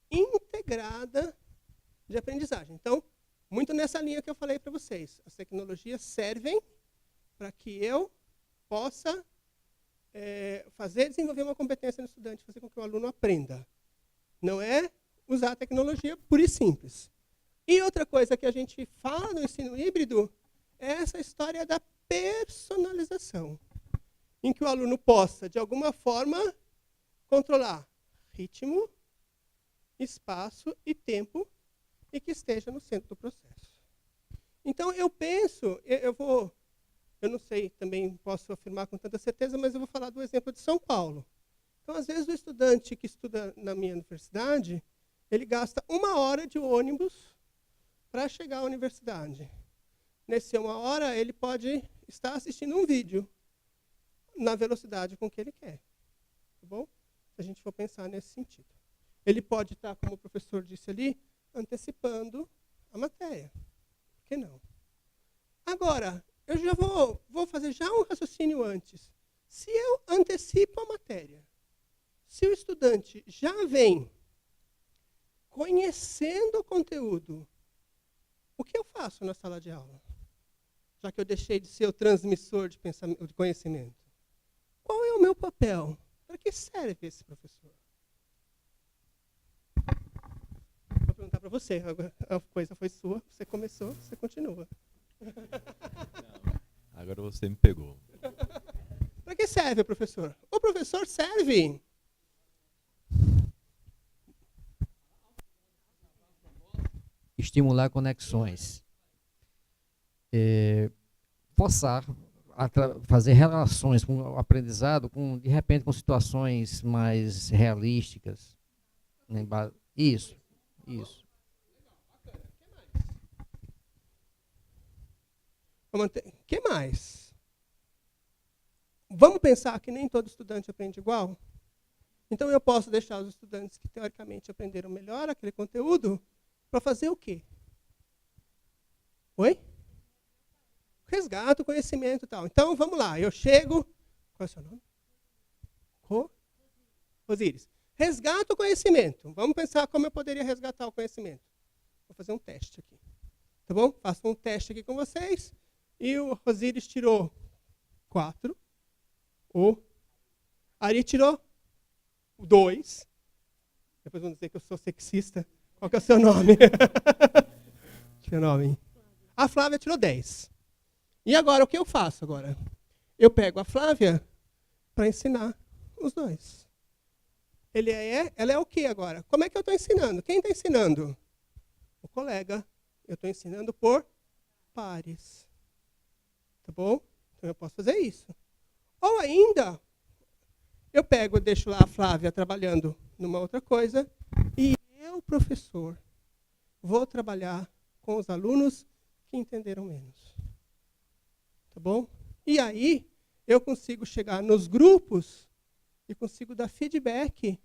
integrada de aprendizagem. Então, muito nessa linha que eu falei para vocês. As tecnologias servem para que eu possa desenvolver uma competência no estudante, fazer com que o aluno aprenda. Não é usar a tecnologia pura e simples. E outra coisa que a gente fala no ensino híbrido é essa história da personalização, em que o aluno possa, de alguma forma, controlar ritmo, espaço e tempo, e que esteja no centro do processo. Então, eu penso, eu não sei, também posso afirmar com tanta certeza, mas eu vou falar do exemplo de São Paulo. Então, às vezes, o estudante que estuda na minha universidade, ele gasta 1 hora de ônibus para chegar à universidade. Nessa 1 hora, ele pode estar assistindo um vídeo na velocidade com que ele quer. Tá bom? Se a gente for pensar nesse sentido. Ele pode estar, como o professor disse ali, antecipando a matéria. Por que não? Agora, eu já vou fazer já um raciocínio antes. Se eu antecipo a matéria, se o estudante já vem conhecendo o conteúdo, o que eu faço na sala de aula? Já que eu deixei de ser o transmissor de conhecimento. Qual é o meu papel? Para que serve esse professor? Vou perguntar para você. A coisa foi sua, você começou, você continua. Agora você me pegou. Para que serve o professor? O professor serve estimular conexões, forçar a fazer relações com o aprendizado, de repente com situações mais realísticas. Isso. O que mais? Vamos pensar que nem todo estudante aprende igual? Então eu posso deixar os estudantes que teoricamente aprenderam melhor aquele conteúdo para fazer o quê? Oi? Resgato o conhecimento e tal. Então vamos lá, eu chego. Qual é o seu nome? Osíris. Resgato o conhecimento. Vamos pensar como eu poderia resgatar o conhecimento. Vou fazer um teste aqui. Tá bom? Faço um teste aqui com vocês. E o Osíris tirou 4. O Ari tirou 2. Depois vão dizer que eu sou sexista. Qual que é o seu nome? Seu nome. A Flávia tirou 10. E agora, o que eu faço agora? Eu pego a Flávia para ensinar os dois. Ela é o que agora? Como é que eu estou ensinando? Quem está ensinando? O colega. Eu estou ensinando por pares. Tá bom? Então eu posso fazer isso. Ou ainda, eu deixo lá a Flávia trabalhando numa outra coisa e eu, professor, vou trabalhar com os alunos que entenderam menos. Tá bom? E aí, eu consigo chegar nos grupos e consigo dar feedback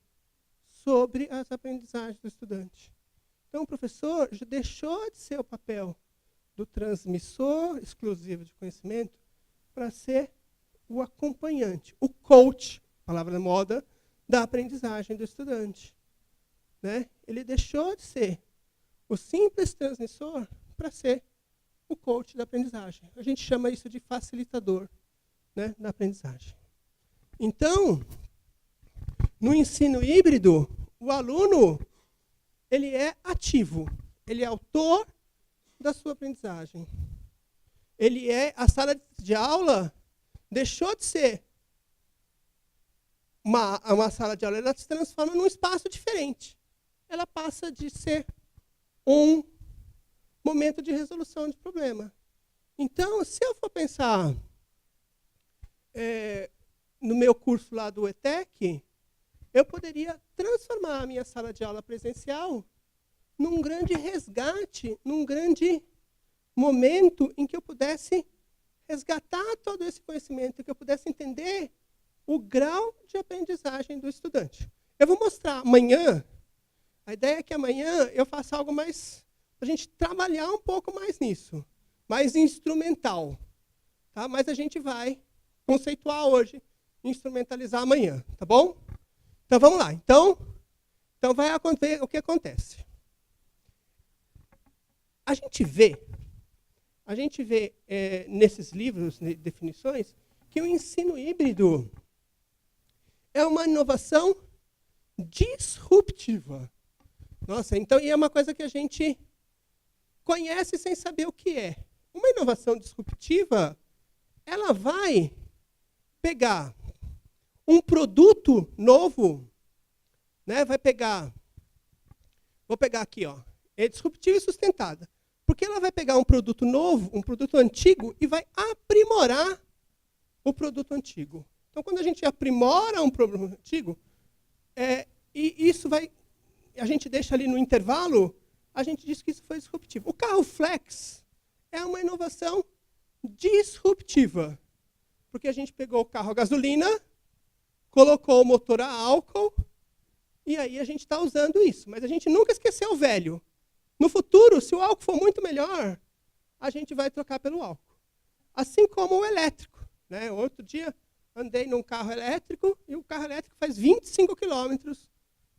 sobre as aprendizagens do estudante. Então, o professor já deixou de ser o papel do transmissor exclusivo de conhecimento para ser o acompanhante, o coach, palavra da moda, da aprendizagem do estudante. né, ele deixou de ser o simples transmissor para ser o coach da aprendizagem. A gente chama isso de facilitador, né, da aprendizagem. Então, no ensino híbrido, o aluno ele é ativo, ele é autor da sua aprendizagem. A sala de aula deixou de ser uma sala de aula, ela se transforma num espaço diferente. Ela passa de ser um momento de resolução de problema. Então, se eu for pensar no meu curso lá do ETEC, eu poderia transformar a minha sala de aula presencial num grande resgate, num grande momento em que eu pudesse resgatar todo esse conhecimento, que eu pudesse entender o grau de aprendizagem do estudante. Eu vou mostrar amanhã, a ideia é que amanhã eu faça algo mais, para a gente trabalhar um pouco mais nisso, mais instrumental. Tá? Mas a gente vai conceituar hoje, instrumentalizar amanhã, tá bom? Então vamos lá. Então vai acontecer o que acontece. A gente vê nesses livros de definições que o ensino híbrido é uma inovação disruptiva. Nossa, então, e é uma coisa que a gente conhece sem saber o que é. Uma inovação disruptiva, ela vai pegar um produto novo, né? Vou pegar aqui, ó, é disruptiva e sustentada. Porque ela vai pegar um produto novo, um produto antigo, e vai aprimorar o produto antigo. Então, quando a gente aprimora um produto antigo, e isso vai, a gente deixa ali no intervalo, a gente diz que isso foi disruptivo. O carro flex é uma inovação disruptiva, porque a gente pegou o carro a gasolina, colocou o motor a álcool, e aí a gente está usando isso. Mas a gente nunca esqueceu o velho. No futuro, se o álcool for muito melhor, a gente vai trocar pelo álcool. Assim como o elétrico. Né? Outro dia, andei num carro elétrico, e o carro elétrico faz 25 quilômetros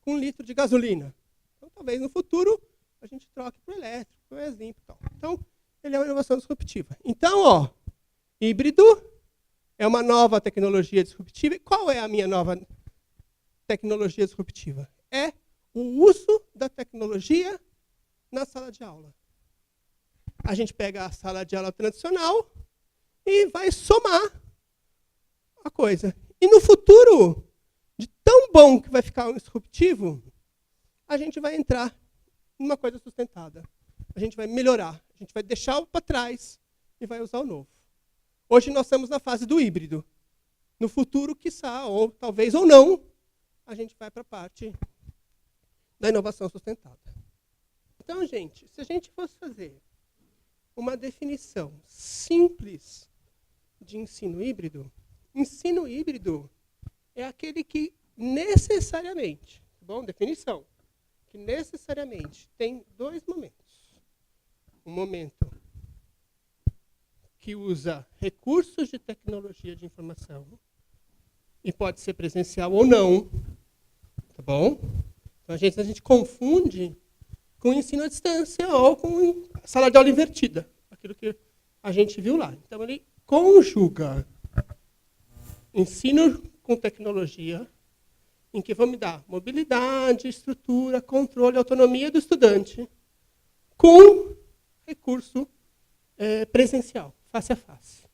com 1 litro de gasolina. Então, talvez no futuro, a gente troque para o elétrico, para o mais limpo. Então, ele é uma inovação disruptiva. Então, ó, híbrido é uma nova tecnologia disruptiva. E qual é a minha nova tecnologia disruptiva? É o uso da tecnologia na sala de aula. A gente pega a sala de aula tradicional e vai somar a coisa. E no futuro, de tão bom que vai ficar um disruptivo, a gente vai entrar numa coisa sustentada. A gente vai melhorar, a gente vai deixar o para trás e vai usar o novo. Hoje nós estamos na fase do híbrido. No futuro, quiçá, ou talvez ou não, a gente vai para a parte da inovação sustentada. Então, gente, se a gente fosse fazer uma definição simples de ensino híbrido é aquele que necessariamente, bom, definição, que necessariamente tem 2 momentos. Um momento que usa recursos de tecnologia de informação, e pode ser presencial ou não, tá bom? Então, a gente confunde com ensino à distância ou com sala de aula invertida, aquilo que a gente viu lá. Então, ele conjuga ensino com tecnologia, em que vamos dar mobilidade, estrutura, controle, autonomia do estudante, com recurso presencial, face a face.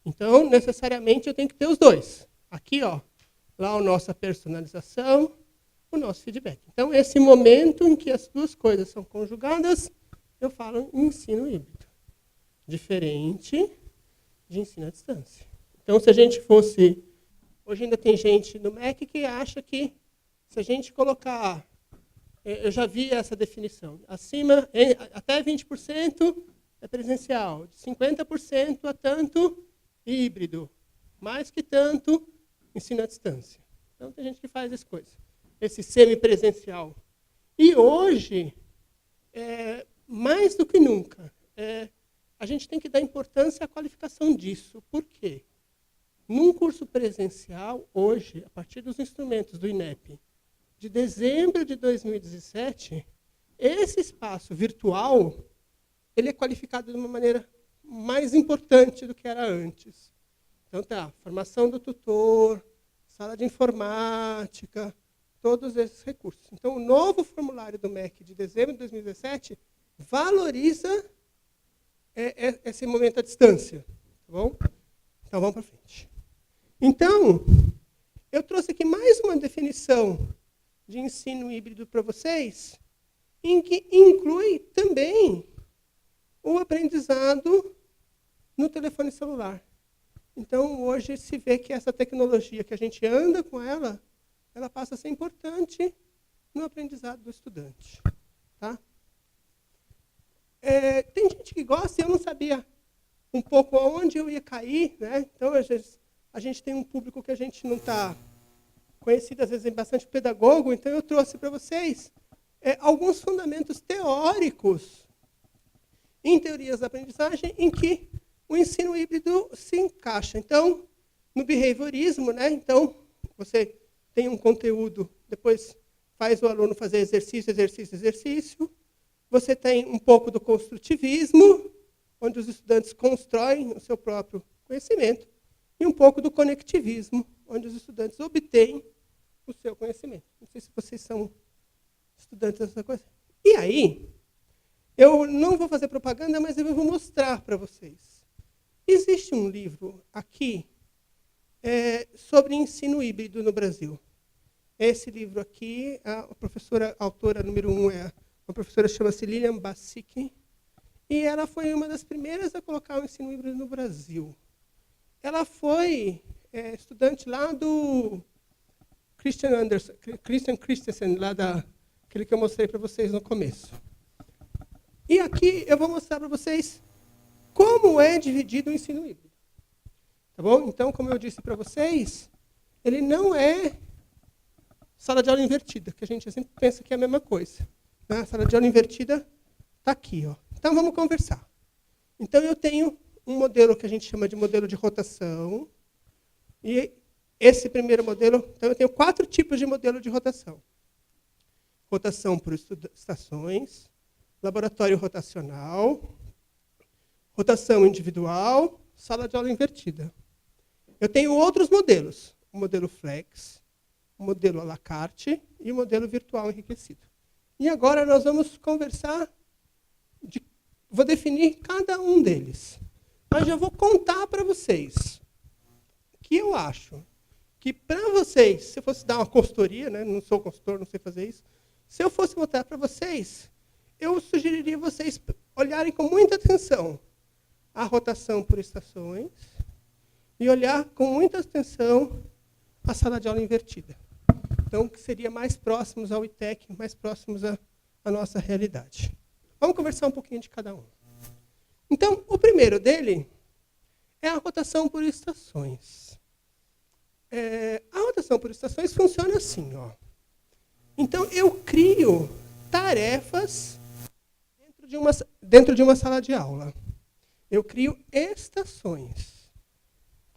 Então, necessariamente, eu tenho que ter os 2. Aqui, ó, lá a nossa personalização, o nosso feedback. Então, esse momento em que as 2 coisas são conjugadas, eu falo em ensino híbrido. Diferente de ensino à distância. Então, se a gente fosse... Hoje ainda tem gente no MEC que acha que, se a gente colocar... Eu já vi essa definição. Acima, até 20% é presencial. De 50% a tanto, híbrido. Mais que tanto, ensino à distância. Então, tem gente que faz essa coisa. Esse semipresencial. E hoje, mais do que nunca, a gente tem que dar importância à qualificação disso. Por quê? Num curso presencial, hoje, a partir dos instrumentos do INEP de dezembro de 2017, esse espaço virtual ele é qualificado de uma maneira mais importante do que era antes. Então, tá, formação do tutor, sala de informática, todos esses recursos. Então, o novo formulário do MEC de dezembro de 2017 valoriza esse momento à distância. Tá bom? Então, vamos para frente. Então, eu trouxe aqui mais uma definição de ensino híbrido para vocês, em que inclui também o aprendizado no telefone celular. Então, hoje se vê que essa tecnologia que a gente anda com ela, ela passa a ser importante no aprendizado do estudante. Tá? Tem gente que gosta, e eu não sabia um pouco aonde eu ia cair, né? Então, às vezes, a gente tem um público que a gente não está conhecido, às vezes é bastante pedagogo, então eu trouxe para vocês alguns fundamentos teóricos em teorias da aprendizagem em que o ensino híbrido se encaixa. Então, no behaviorismo, né? Então, você tem um conteúdo, depois faz o aluno fazer exercício, exercício, exercício. Você tem um pouco do construtivismo, onde os estudantes constroem o seu próprio conhecimento, e um pouco do conectivismo, onde os estudantes obtêm o seu conhecimento. Não sei se vocês são estudantes dessa coisa. E aí, eu não vou fazer propaganda, mas eu vou mostrar para vocês. Existe um livro aqui sobre ensino híbrido no Brasil. Esse livro aqui, a professora, a autora número 1 é uma professora chama-se Lilian Bassic, e ela foi uma das primeiras a colocar o ensino híbrido no Brasil. Ela foi estudante lá do Christian Christensen, lá daquele que eu mostrei para vocês no começo. E aqui eu vou mostrar para vocês como é dividido o ensino híbrido. Tá bom? Então, como eu disse para vocês, ele não é sala de aula invertida, que a gente sempre pensa que é a mesma coisa. A sala de aula invertida está aqui. Ó. Então, vamos conversar. Então, eu tenho um modelo que a gente chama de modelo de rotação. E esse primeiro modelo... Então, eu tenho 4 tipos de modelo de rotação. Rotação por estações, laboratório rotacional, rotação individual, sala de aula invertida. Eu tenho outros modelos. O modelo flex, o modelo à la carte e o modelo virtual enriquecido. E agora nós vamos conversar, vou definir cada um deles. Mas já vou contar para vocês que eu acho que para vocês, se eu fosse dar uma consultoria, né, não sou consultor, não sei fazer isso, se eu fosse botar para vocês, eu sugeriria vocês olharem com muita atenção a rotação por estações e olhar com muita atenção a sala de aula invertida. Então, que seria mais próximos ao ITEC, mais próximos à nossa realidade. Vamos conversar um pouquinho de cada um. Então, o primeiro dele é a rotação por estações. A rotação por estações funciona assim. Ó. Então, eu crio tarefas dentro de uma sala de aula. Eu crio estações.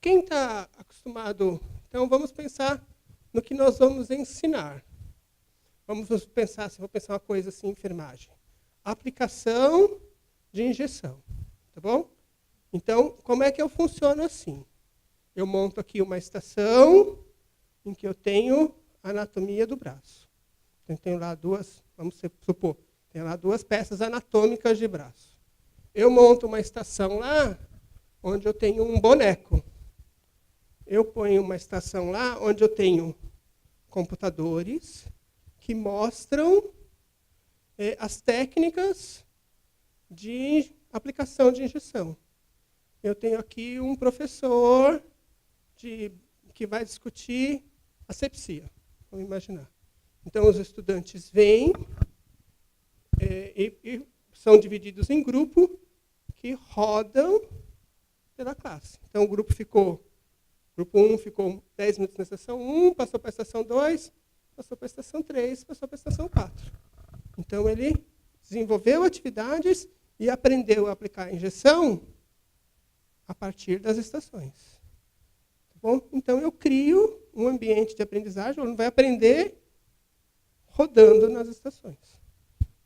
Quem está acostumado... Então, vamos pensar no que nós vamos ensinar. Vamos pensar, se vou pensar uma coisa assim, enfermagem. Aplicação de injeção. Tá bom? Então, como é que eu funciono assim? Eu monto aqui uma estação em que eu tenho a anatomia do braço. Então, tenho lá vamos supor, tenho lá 2 peças anatômicas de braço. Eu monto uma estação lá onde eu tenho um boneco. Eu ponho uma estação lá onde eu tenho computadores que mostram as técnicas de aplicação de injeção. Eu tenho aqui um professor que vai discutir asepsia, vamos imaginar. Então, os estudantes vêm e são divididos em grupo que rodam pela classe. Então, o grupo 1 ficou 10 minutos na estação 1, passou para a estação 2, passou para a estação 3, passou para a estação 4. Então, ele desenvolveu atividades e aprendeu a aplicar a injeção a partir das estações. Tá bom? Então, eu crio um ambiente de aprendizagem, o aluno vai aprender rodando nas estações.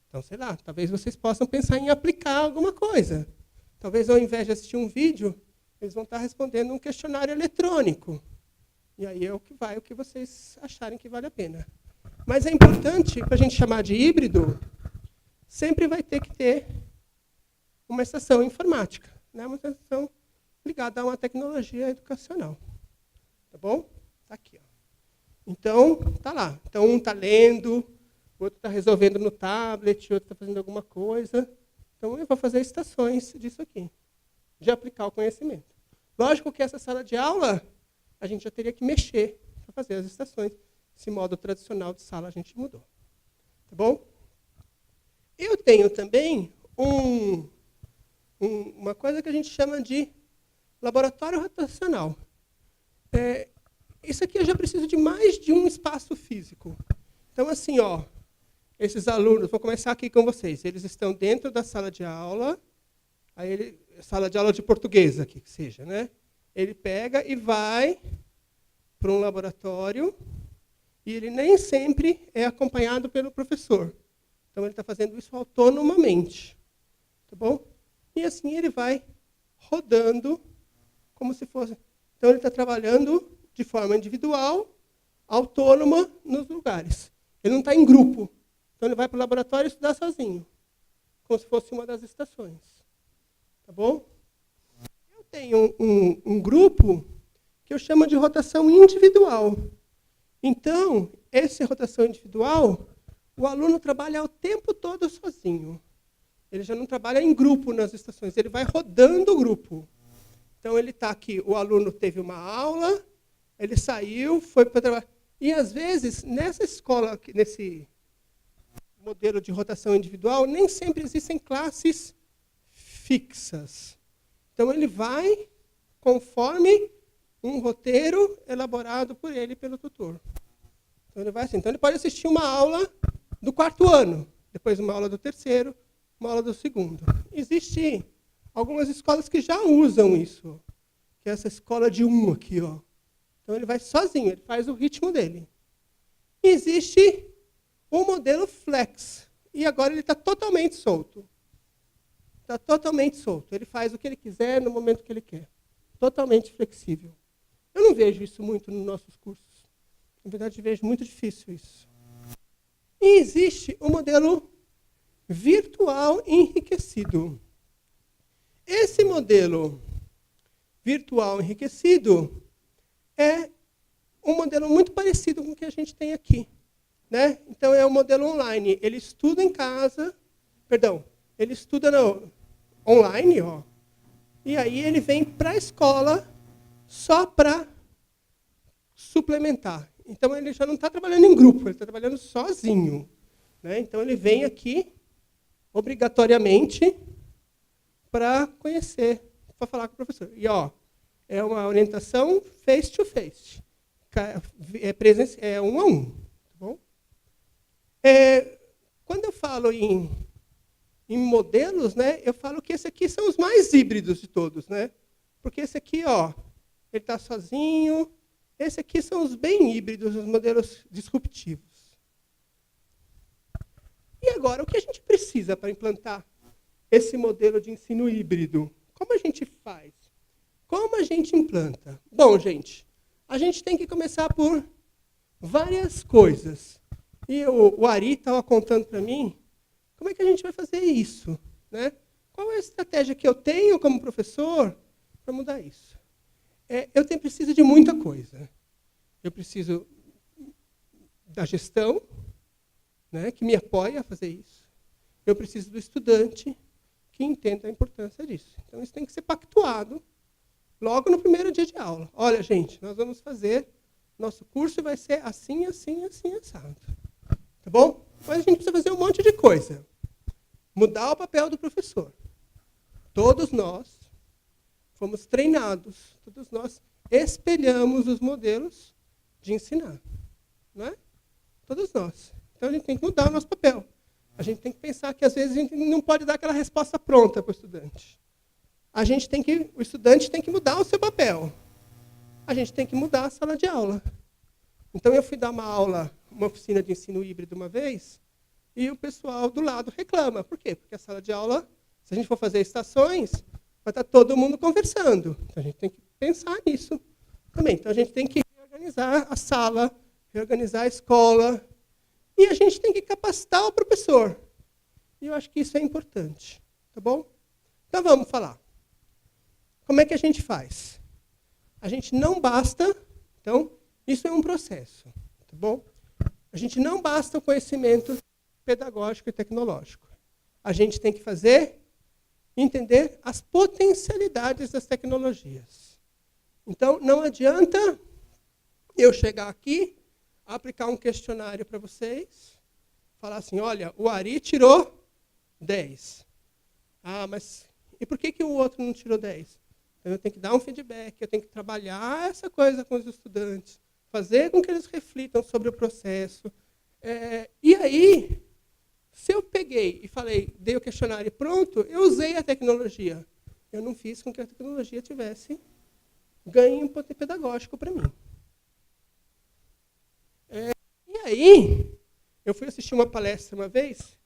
Então, sei lá, talvez vocês possam pensar em aplicar alguma coisa. Talvez, ao invés de assistir um vídeo, eles vão estar respondendo um questionário eletrônico. E aí é o que vocês acharem que vale a pena. Mas é importante, para a gente chamar de híbrido, sempre vai ter que ter uma estação informática, né? Uma estação ligada a uma tecnologia educacional. Tá bom? Está aqui. Ó. Então, está lá. Então, um está lendo, o outro está resolvendo no tablet, o outro está fazendo alguma coisa. Então, eu vou fazer estações disso aqui, de aplicar o conhecimento. Lógico que essa sala de aula, a gente já teria que mexer para fazer as estações. Esse modo tradicional de sala a gente mudou. Tá bom? Eu tenho também uma coisa que a gente chama de laboratório rotacional. Isso aqui eu já preciso de mais de um espaço físico. Então, assim, ó, esses alunos, vou começar aqui com vocês. Eles estão dentro da sala de aula, sala de aula de português aqui, que seja, né? Ele pega e vai para um laboratório e ele nem sempre é acompanhado pelo professor. Então, ele está fazendo isso autonomamente. Tá bom? E assim ele vai rodando como se fosse... Então, ele está trabalhando de forma individual, autônoma nos lugares. Ele não está em grupo. Então, ele vai para o laboratório estudar sozinho, como se fosse uma das estações. Tá bom? Eu tenho um grupo que eu chamo de rotação individual. Então, essa rotação individual, o aluno trabalha o tempo todo sozinho. Ele já não trabalha em grupo nas estações, ele vai rodando o grupo. Então, ele está aqui, o aluno teve uma aula, ele saiu, foi para trabalhar. E, às vezes, nessa escola, nesse modelo de rotação individual, nem sempre existem classes fixas. Então, ele vai conforme um roteiro elaborado por ele e pelo tutor. Então, ele vai assim. Então, ele pode assistir uma aula do 4º ano, depois uma aula do 3º, uma aula do 2º. Existem algumas escolas que já usam isso, que é essa escola de 1 aqui, ó. Então, ele vai sozinho, ele faz o ritmo dele. E existe o modelo flex, e agora ele está totalmente solto. Está totalmente solto. Ele faz o que ele quiser no momento que ele quer. Totalmente flexível. Eu não vejo isso muito nos nossos cursos. Na verdade, vejo muito difícil isso. E existe o modelo virtual enriquecido. Esse modelo virtual enriquecido é um modelo muito parecido com o que a gente tem aqui. Né? Então, é o modelo online. Ele estuda em casa, ele estuda online, ó, e aí ele vem para a escola só para suplementar. Então, ele já não está trabalhando em grupo, ele está trabalhando sozinho. Né? Então, ele vem aqui, obrigatoriamente, para conhecer, para falar com o professor. E, ó, é uma orientação face-to-face. É 1 a 1. Tá bom? Quando eu falo em modelos, né, eu falo que esse aqui são os mais híbridos de todos. Né? Porque esse aqui, ó, ele está sozinho. Esse aqui são os bem híbridos, os modelos disruptivos. E agora, o que a gente precisa para implantar esse modelo de ensino híbrido? Como a gente faz? Como a gente implanta? Bom, gente, a gente tem que começar por várias coisas. E o Ari estava contando para mim como é que a gente vai fazer isso. Né? Qual é a estratégia que eu tenho como professor para mudar isso? Eu preciso de muita coisa. Eu preciso da gestão, né, que me apoia a fazer isso. Eu preciso do estudante que entenda a importância disso. Então, isso tem que ser pactuado logo no primeiro dia de aula. Olha, gente, nós vamos fazer, nosso curso vai ser assim, assim, assim, assado. Tá bom? Mas a gente precisa fazer um monte de coisa. Mudar o papel do professor. Todos nós fomos treinados, todos nós espelhamos os modelos de ensinar. Não é? Todos nós. Então, a gente tem que mudar o nosso papel. A gente tem que pensar que, às vezes, a gente não pode dar aquela resposta pronta para o estudante. O estudante tem que mudar o seu papel. A gente tem que mudar a sala de aula. Então, eu fui dar uma aula uma oficina de ensino híbrido uma vez, e o pessoal do lado reclama. Por quê? Porque a sala de aula, se a gente for fazer estações, vai estar todo mundo conversando. Então, a gente tem que pensar nisso também. Então, a gente tem que reorganizar a sala, reorganizar a escola, e a gente tem que capacitar o professor. E eu acho que isso é importante. Tá bom? Então, vamos falar. Como é que a gente faz? A gente não basta... Então, isso é um processo. Tá bom? A gente não basta o conhecimento pedagógico e tecnológico. A gente tem que entender as potencialidades das tecnologias. Então, não adianta eu chegar aqui, aplicar um questionário para vocês, falar assim, olha, o Ari tirou 10. Ah, mas e por que o outro não tirou 10? Então, eu tenho que dar um feedback, eu tenho que trabalhar essa coisa com os estudantes, fazer com que eles reflitam sobre o processo. E aí, se eu peguei e falei, dei o questionário pronto, eu usei a tecnologia. Eu não fiz com que a tecnologia tivesse ganho pedagógico para mim. E aí, eu fui assistir uma palestra uma vez,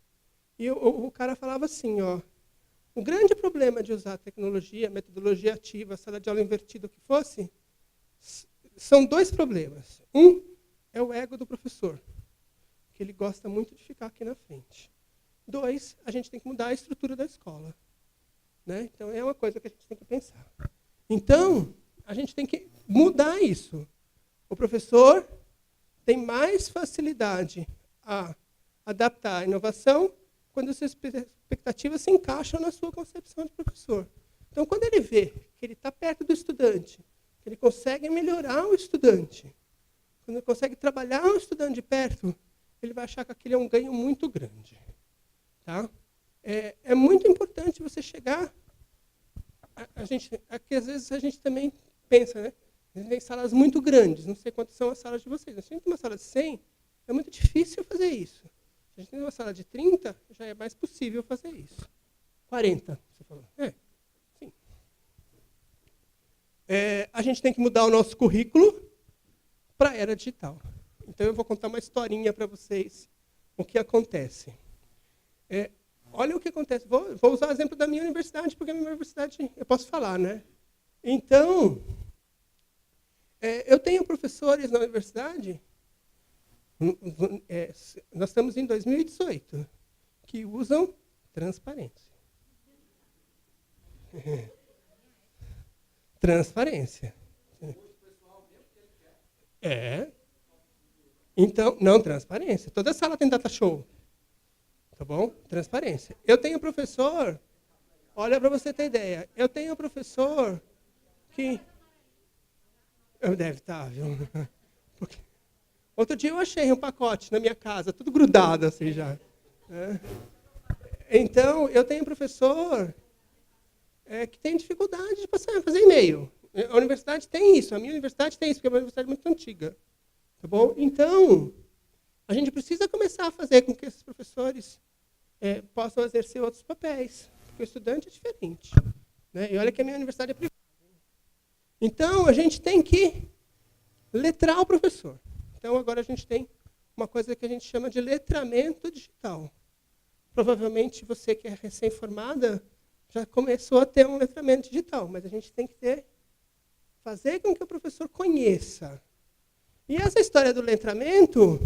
e o cara falava assim, ó, o grande problema de usar a tecnologia, metodologia ativa, sala de aula invertida, o que fosse, são 2 problemas. Um é o ego do professor, que ele gosta muito de ficar aqui na frente. 2, a gente tem que mudar a estrutura da escola. Né? Então, é uma coisa que a gente tem que pensar. Então, a gente tem que mudar isso. O professor tem mais facilidade a adaptar a inovação quando as expectativas se encaixam na sua concepção de professor. Então, quando ele vê que ele está perto do estudante, que ele consegue melhorar o estudante, quando ele consegue trabalhar o estudante de perto, ele vai achar que aquilo é um ganho muito grande. Tá? É muito importante você chegar... Aqui, às vezes, a gente também pensa, né? A gente tem salas muito grandes, não sei quantas são as salas de vocês. Se a gente tem uma sala de 100, é muito difícil fazer isso. Se a gente tem uma sala de 30, já é mais possível fazer isso. 40, você falou. Sim. A gente tem que mudar o nosso currículo para a era digital. Então, eu vou contar uma historinha para vocês, o que acontece. Olha o que acontece. Vou usar o exemplo da minha universidade, porque a minha universidade eu posso falar, né? Então, eu tenho professores na universidade, nós estamos em 2018, que usam transparência. Transparência. Então, não, transparência. Toda sala tem data show. Tá bom? Transparência. Eu tenho professor, olha para você ter ideia, eu tenho professor que... Deve estar, viu? Porque... Outro dia eu achei um pacote na minha casa, tudo grudado assim já. Então, eu tenho professor que tem dificuldade de fazer e-mail. A universidade tem isso, a minha universidade tem isso, porque é uma universidade muito antiga. Tá bom? Então, a gente precisa começar a fazer com que esses professores possam exercer outros papéis, porque o estudante é diferente. Né? E olha que a minha universidade é privada. Então, a gente tem que letrar o professor. Então, agora a gente tem uma coisa que a gente chama de letramento digital. Provavelmente, você que é recém-formada já começou a ter um letramento digital, mas a gente tem que fazer com que o professor conheça. E essa história do letramento,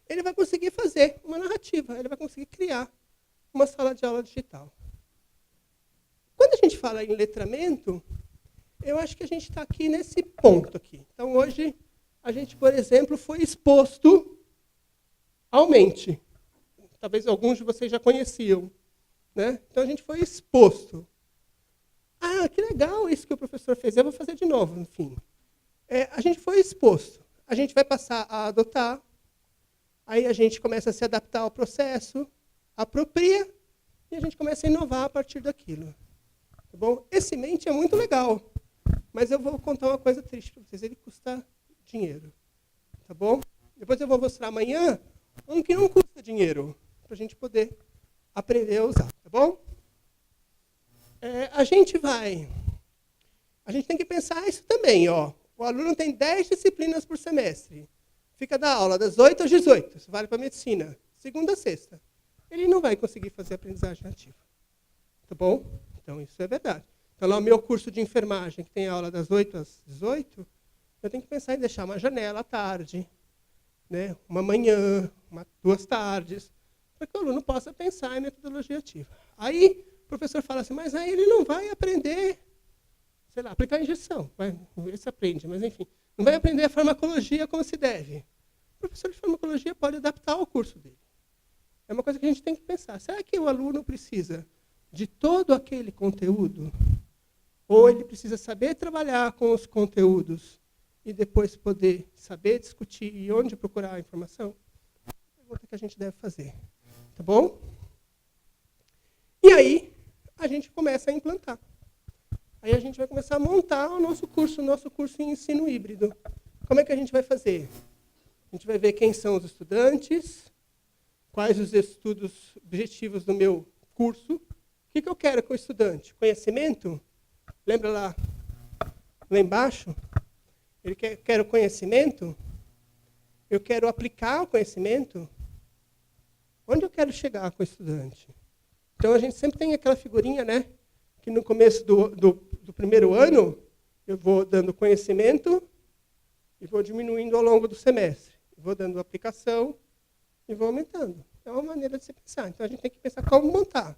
ele vai conseguir fazer uma narrativa, ele vai conseguir criar uma sala de aula digital. Quando a gente fala em letramento, eu acho que a gente está aqui nesse ponto aqui. Então, hoje, a gente, por exemplo, foi exposto ao Menti. Talvez alguns de vocês já conheciam. Né? Então, a gente foi exposto. Ah, que legal isso que o professor fez. Eu vou fazer de novo, enfim. A gente foi exposto. A gente vai passar a adotar. Aí a gente começa a se adaptar ao processo, apropria, e a gente começa a inovar a partir daquilo. Tá bom? Esse Menti é muito legal, mas eu vou contar uma coisa triste para vocês. Ele custa dinheiro. Tá bom? Depois eu vou mostrar amanhã um que não custa dinheiro, para a gente poder aprender a usar. Tá bom? A gente tem que pensar isso também. Ó. O aluno tem 10 disciplinas por semestre. fica da aula das 8 às 18, isso vale para medicina, segunda a sexta. Ele não vai conseguir fazer aprendizagem ativa. Tá bom? Então, isso é verdade. Então, lá o meu curso de enfermagem, que tem aula das 8 às 18, eu tenho que pensar em deixar uma janela à tarde, né? Uma manhã, 2 tardes, para que o aluno possa pensar em metodologia ativa. Aí, o professor fala assim, mas aí ele não vai aprender, sei lá, aplicar injeção. Vai ver se aprende, mas enfim. Não vai aprender a farmacologia como se deve. O professor de farmacologia pode adaptar o curso dele. É uma coisa que a gente tem que pensar. Será que o aluno precisa de todo aquele conteúdo? Ou ele precisa saber trabalhar com os conteúdos e depois poder saber discutir e onde procurar a informação? É a pergunta que a gente deve fazer. Tá bom? E aí, a gente começa a implantar. Aí a gente vai começar a montar o nosso curso em ensino híbrido. Como é que a gente vai fazer? A gente vai ver quem são os estudantes, quais os estudos objetivos do meu curso. O que eu quero com o estudante? Conhecimento? Lembra lá embaixo? Quero conhecimento? Eu quero aplicar o conhecimento? Onde eu quero chegar com o estudante? Então, a gente sempre tem aquela figurinha, né? Que no começo do primeiro ano, eu vou dando conhecimento e vou diminuindo ao longo do semestre. Vou dando aplicação e vou aumentando. É uma maneira de se pensar. Então, a gente tem que pensar como montar.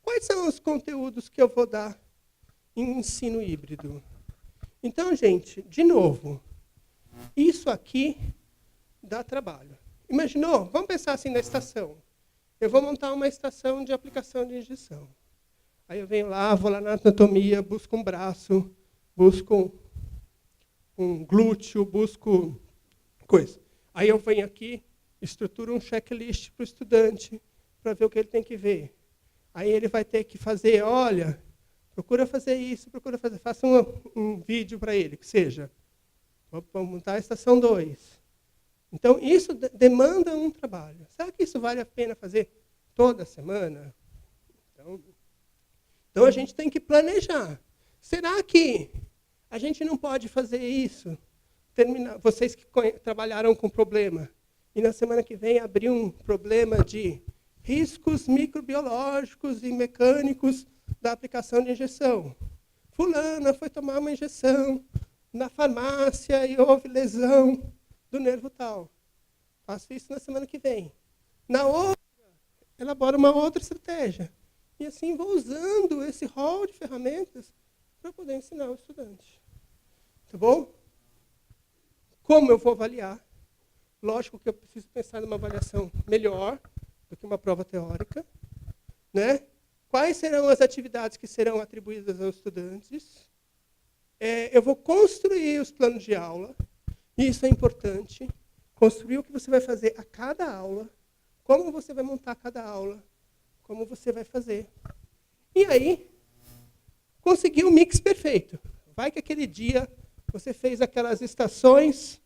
Quais são os conteúdos que eu vou dar em ensino híbrido? Então, gente, de novo, isso aqui dá trabalho. Imaginou? Vamos pensar assim na estação. Eu vou montar uma estação de aplicação de injeção. Aí eu venho lá, vou lá na anatomia, busco um braço, busco um glúteo, busco coisa. Aí eu venho aqui, estruturo um checklist para o estudante, para ver o que ele tem que ver. Aí ele vai ter que fazer, olha, procura fazer isso, faça um vídeo para ele, que seja. Vamos montar a estação 2. Então, isso demanda um trabalho. Será que isso vale a pena fazer toda semana? Então a gente tem que planejar. Será que a gente não pode fazer isso? Vocês que trabalharam com problema, e na semana que vem abrir um problema de riscos microbiológicos e mecânicos da aplicação de injeção. Fulana foi tomar uma injeção na farmácia e houve lesão do nervo tal. Faço isso na semana que vem. Na outra, elaboro uma outra estratégia. E assim vou usando esse rol de ferramentas para poder ensinar o estudante. Tá bom? Como eu vou avaliar? Lógico que eu preciso pensar numa avaliação melhor do que uma prova teórica. Né? Quais serão as atividades que serão atribuídas aos estudantes? Eu vou construir os planos de aula. E isso é importante. Construir o que você vai fazer a cada aula. Como você vai montar cada aula. Como você vai fazer. E aí, conseguir o mix perfeito. Vai que aquele dia você fez aquelas estações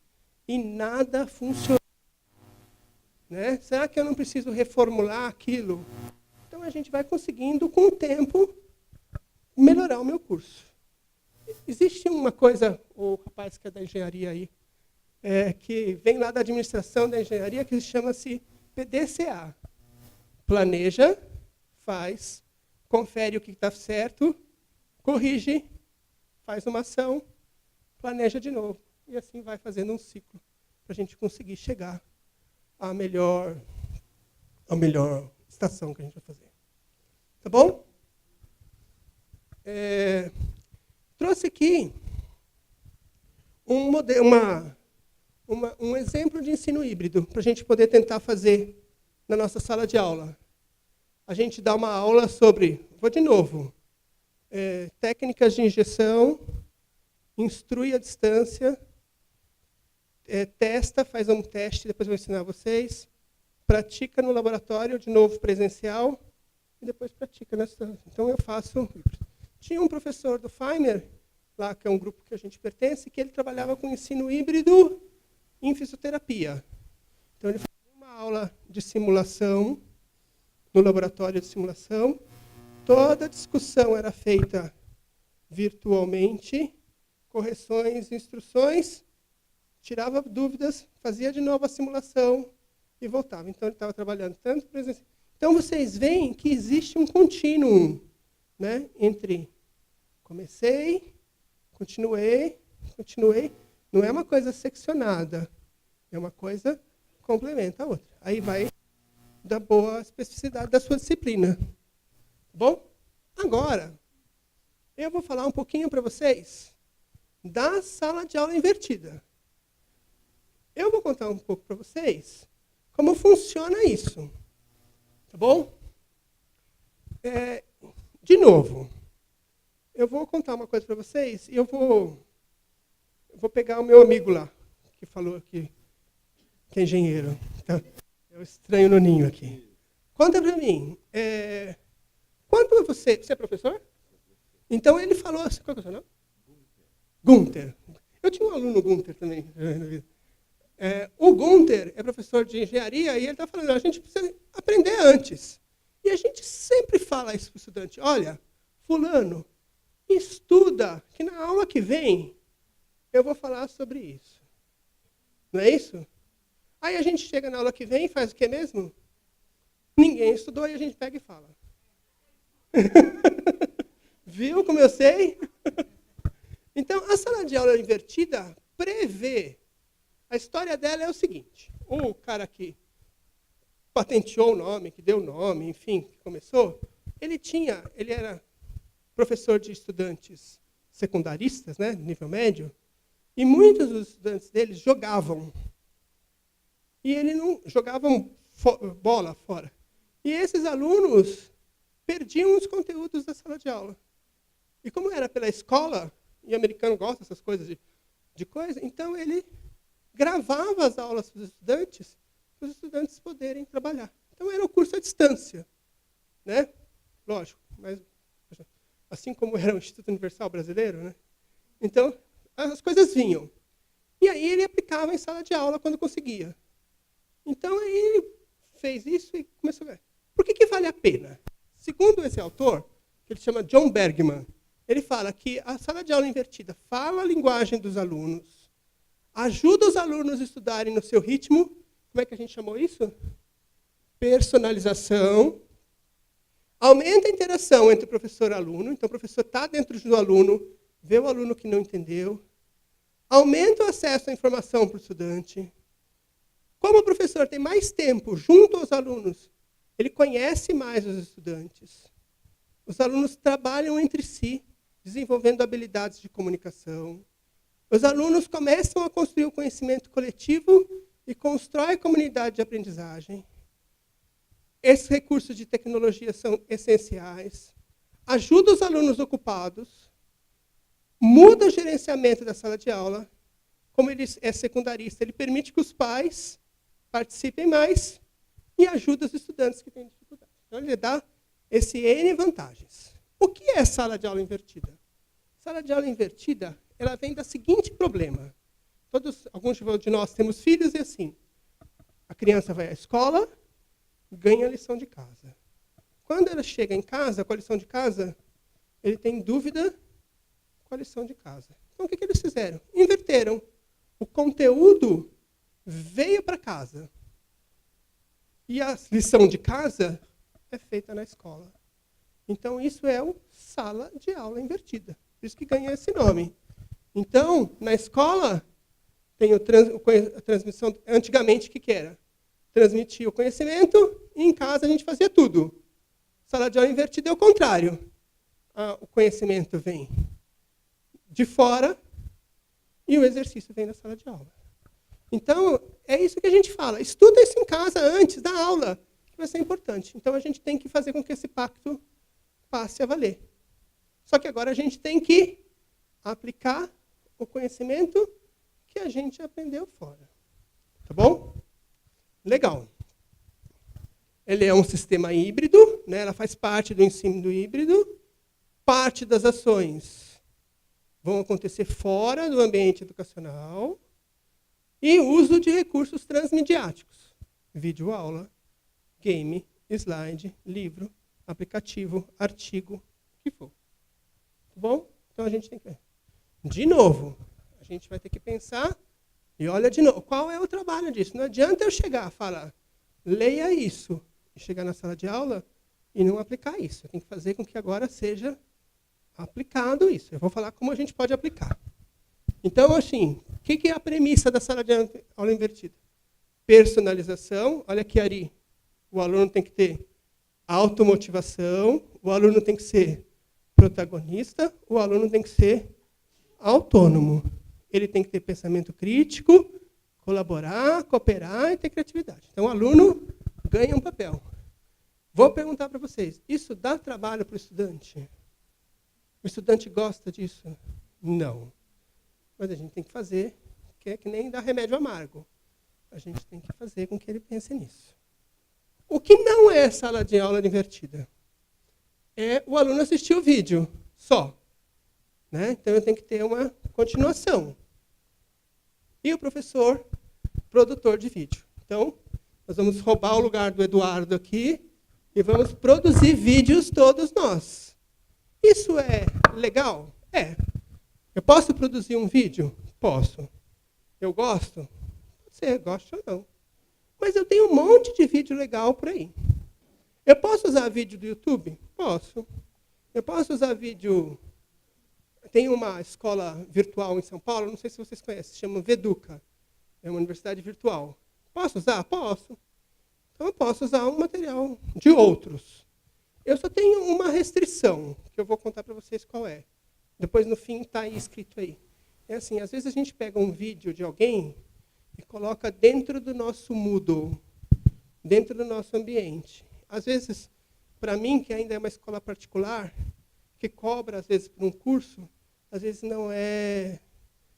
e nada funcionou. Né? Será que eu não preciso reformular aquilo? Então, a gente vai conseguindo, com o tempo, melhorar o meu curso. Existe uma coisa, o rapaz que é da engenharia aí, que vem lá da administração da engenharia, que chama-se PDCA. Planeja, faz, confere o que está certo, corrige, faz uma ação, planeja de novo. E assim vai fazendo um ciclo para a gente conseguir chegar à melhor estação que a gente vai fazer. Tá bom? Trouxe aqui um exemplo de ensino híbrido para a gente poder tentar fazer na nossa sala de aula. A gente dá uma aula sobre, vou de novo, técnicas de injeção, instrui à distância, testa, faz um teste, depois vou ensinar vocês, pratica no laboratório, de novo presencial, e depois pratica na distância. Então eu faço. Tinha um professor do Feimer, lá que é um grupo que a gente pertence, que ele trabalhava com ensino híbrido em fisioterapia. Então ele fazia uma aula de simulação, no laboratório de simulação, toda a discussão era feita virtualmente, correções, instruções, tirava dúvidas, fazia de novo a simulação e voltava. Então, ele estava trabalhando tanto presencial. Então, vocês veem que existe um contínuo, né, entre comecei, continuei. Não é uma coisa seccionada, é uma coisa que complementa a outra. Aí vai da boa especificidade da sua disciplina. Bom, agora, eu vou falar um pouquinho para vocês da sala de aula invertida. Eu vou contar um pouco para vocês como funciona isso. Tá bom? De novo, eu vou contar uma coisa para vocês e eu vou pegar o meu amigo lá, que falou aqui, que é engenheiro. Então, eu estranho no ninho aqui. Conta para mim, quando você é professor? Então ele falou assim, qual é o seu nome? Gunther. Eu tinha um aluno Gunther também. O Gunther é professor de engenharia e ele está falando, a gente precisa aprender antes. E a gente sempre fala isso para o estudante, olha, fulano, estuda, que na aula que vem eu vou falar sobre isso. Não é isso? Aí a gente chega na aula que vem e faz o que mesmo? Ninguém estudou e a gente pega e fala. Viu como eu sei? Então, a sala de aula invertida prevê. A história dela é o seguinte. O cara que patenteou o nome, que deu o nome, enfim, que começou, ele era professor de estudantes secundaristas, né, nível médio, e muitos dos estudantes deles jogavam. E ele não jogavam bola fora. E esses alunos perdiam os conteúdos da sala de aula. E como era pela escola, e o americano gosta dessas coisas de coisa, então ele gravava as aulas para os estudantes poderem trabalhar. Então era o curso à distância, né? Lógico, mas assim como era o Instituto Universal Brasileiro, né? Então as coisas vinham. E aí ele aplicava em sala de aula quando conseguia. Então ele fez isso e começou a ver. Por que vale a pena? Segundo esse autor, que ele chama John Bergman, ele fala que a sala de aula invertida fala a linguagem dos alunos, ajuda os alunos a estudarem no seu ritmo. Como é que a gente chamou isso? Personalização. Aumenta a interação entre o professor e o aluno. Então, o professor está dentro do aluno, vê o aluno que não entendeu. Aumenta o acesso à informação para o estudante. Como o professor tem mais tempo junto aos alunos, ele conhece mais os estudantes. Os alunos trabalham entre si, desenvolvendo habilidades de comunicação. Os alunos começam a construir o conhecimento coletivo e constroem comunidade de aprendizagem. Esses recursos de tecnologia são essenciais. Ajuda os alunos ocupados. Muda o gerenciamento da sala de aula. Como ele é secundarista, ele permite que os pais participem mais e ajuda os estudantes que têm dificuldade. Então, ele dá esse N vantagens. O que é sala de aula invertida? Sala de aula invertida, ela vem do seguinte problema. Alguns de nós temos filhos e assim, a criança vai à escola, ganha a lição de casa. Quando ela chega em casa, com a lição de casa, ele tem dúvida com a lição de casa. Então, o que eles fizeram? Inverteram. O conteúdo veio para casa. E a lição de casa é feita na escola. Então, isso é o sala de aula invertida. Por isso que ganha esse nome. Então, na escola, tem a transmissão. Antigamente, o que era? Transmitir o conhecimento e em casa a gente fazia tudo. Sala de aula invertida é o contrário. O conhecimento vem de fora e o exercício vem da sala de aula. Então, é isso que a gente fala. Estuda isso em casa antes da aula, que vai ser importante. Então, a gente tem que fazer com que esse pacto passe a valer. Só que agora a gente tem que aplicar o conhecimento que a gente aprendeu fora. Tá bom? Legal. Ele é um sistema híbrido, né? Ela faz parte do ensino híbrido. Parte das ações vão acontecer fora do ambiente educacional. E uso de recursos transmediáticos. Vídeo aula, game, slide, livro, aplicativo, artigo, o que for. Tá bom? Então a gente tem que ver. De novo, a gente vai ter que pensar E olha de novo, qual é o trabalho disso? Não adianta eu chegar e falar, leia isso, e chegar na sala de aula e não aplicar isso. Eu tenho que fazer com que agora seja aplicado isso. Eu vou falar como a gente pode aplicar. Então, assim, o que é a premissa da sala de aula invertida? Personalização. Olha aqui, Ari. O aluno tem que ter automotivação, o aluno tem que ser protagonista, o aluno tem que ser autônomo. Ele tem que ter pensamento crítico, colaborar, cooperar e ter criatividade. Então, o aluno ganha um papel. Vou perguntar para vocês, isso dá trabalho para o estudante? O estudante gosta disso? Não. Mas a gente tem que fazer, que é que nem dar remédio amargo. A gente tem que fazer com que ele pense nisso. O que não é sala de aula invertida? É o aluno assistir o vídeo só. Né? Então, eu tenho que ter uma continuação. E o professor, produtor de vídeo. Então, nós vamos roubar o lugar do Eduardo aqui e vamos produzir vídeos todos nós. Isso é legal? É. Eu posso produzir um vídeo? Posso. Eu gosto? Você gosta ou não. Mas eu tenho um monte de vídeo legal por aí. Eu posso usar vídeo do YouTube? Posso. Eu posso usar vídeo... Tem uma escola virtual em São Paulo, não sei se vocês conhecem, se chama Veduca. É uma universidade virtual. Posso usar? Posso. Então, eu posso usar um material de outros. Eu só tenho uma restrição, que eu vou contar para vocês qual é. Depois, no fim, está aí escrito aí. É assim, às vezes a gente pega um vídeo de alguém e coloca dentro do nosso Moodle, dentro do nosso ambiente. Às vezes, para mim, que ainda é uma escola particular, que cobra, às vezes, por um curso, às vezes não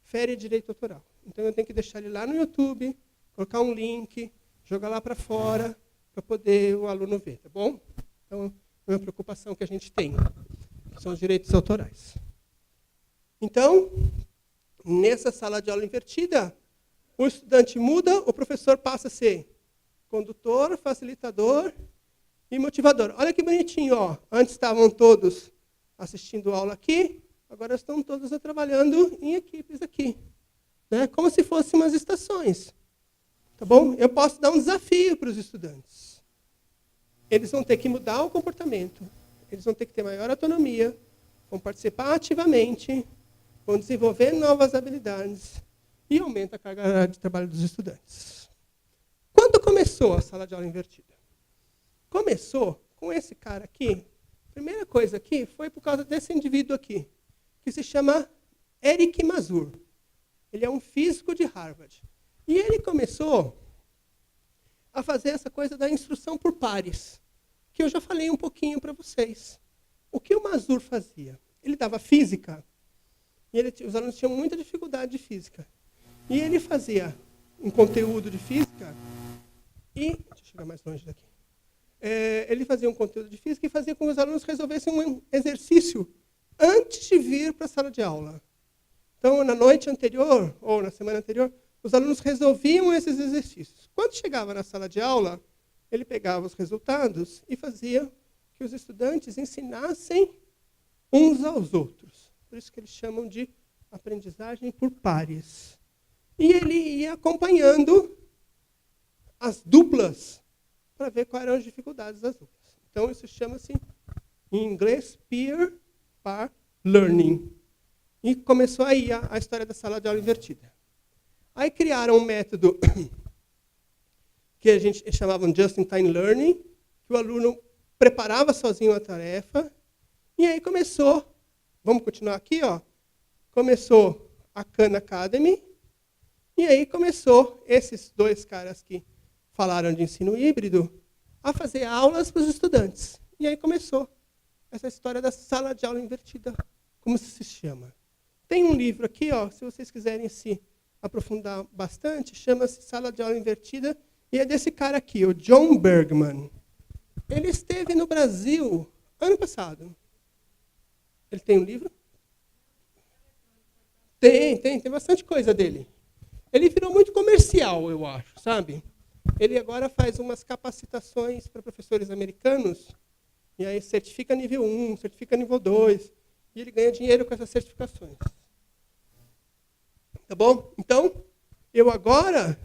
fere direito autoral. Então, eu tenho que deixar ele lá no YouTube, colocar um link, jogar lá para fora, para poder o aluno ver, tá bom? Então, é uma preocupação que a gente tem, que são os direitos autorais. Então, nessa sala de aula invertida, o estudante muda, o professor passa a ser condutor, facilitador e motivador. Olha que bonitinho, ó. Antes estavam todos assistindo aula aqui, agora estão todos trabalhando em equipes aqui. Né? Como se fossem umas estações. Tá bom? Eu posso dar um desafio para os estudantes. Eles vão ter que mudar o comportamento, eles vão ter que ter maior autonomia, vão participar ativamente, vão desenvolver novas habilidades e aumenta a carga de trabalho dos estudantes. Quando começou a sala de aula invertida? Começou com esse cara aqui. A primeira coisa aqui foi por causa desse indivíduo aqui, que se chama Eric Mazur. Ele é um físico de Harvard. E ele começou a fazer essa coisa da instrução por pares, que eu já falei um pouquinho para vocês. O que o Mazur fazia? Ele dava física, e os alunos tinham muita dificuldade de física. E ele fazia um conteúdo de física, deixa eu chegar mais longe daqui. Ele fazia um conteúdo de física e fazia com que os alunos resolvessem um exercício antes de vir para a sala de aula. Então, na noite anterior, ou na semana anterior, os alunos resolviam esses exercícios. Quando chegava na sala de aula, ele pegava os resultados e fazia que os estudantes ensinassem uns aos outros. Por isso que eles chamam de aprendizagem por pares. E ele ia acompanhando as duplas para ver quais eram as dificuldades das duplas. Então, isso chama-se, em inglês, peer-par learning. E começou aí a história da sala de aula invertida. Aí criaram um método que a gente chamava de Just-in-Time Learning, que o aluno preparava sozinho a tarefa, e aí começou, vamos continuar aqui, ó, começou a Khan Academy, e aí começou esses dois caras que falaram de ensino híbrido a fazer aulas para os estudantes. E aí começou essa história da sala de aula invertida, como se chama. Tem um livro aqui, ó, se vocês quiserem se aprofundar bastante, chama-se Sala de Aula Invertida, e é desse cara aqui, o John Bergman. Ele esteve no Brasil ano passado. Ele tem um livro? Tem bastante coisa dele. Ele virou muito comercial, eu acho, sabe? Ele agora faz umas capacitações para professores americanos, e aí certifica nível 1, certifica nível 2, e ele ganha dinheiro com essas certificações. Tá bom? Então, Eu agora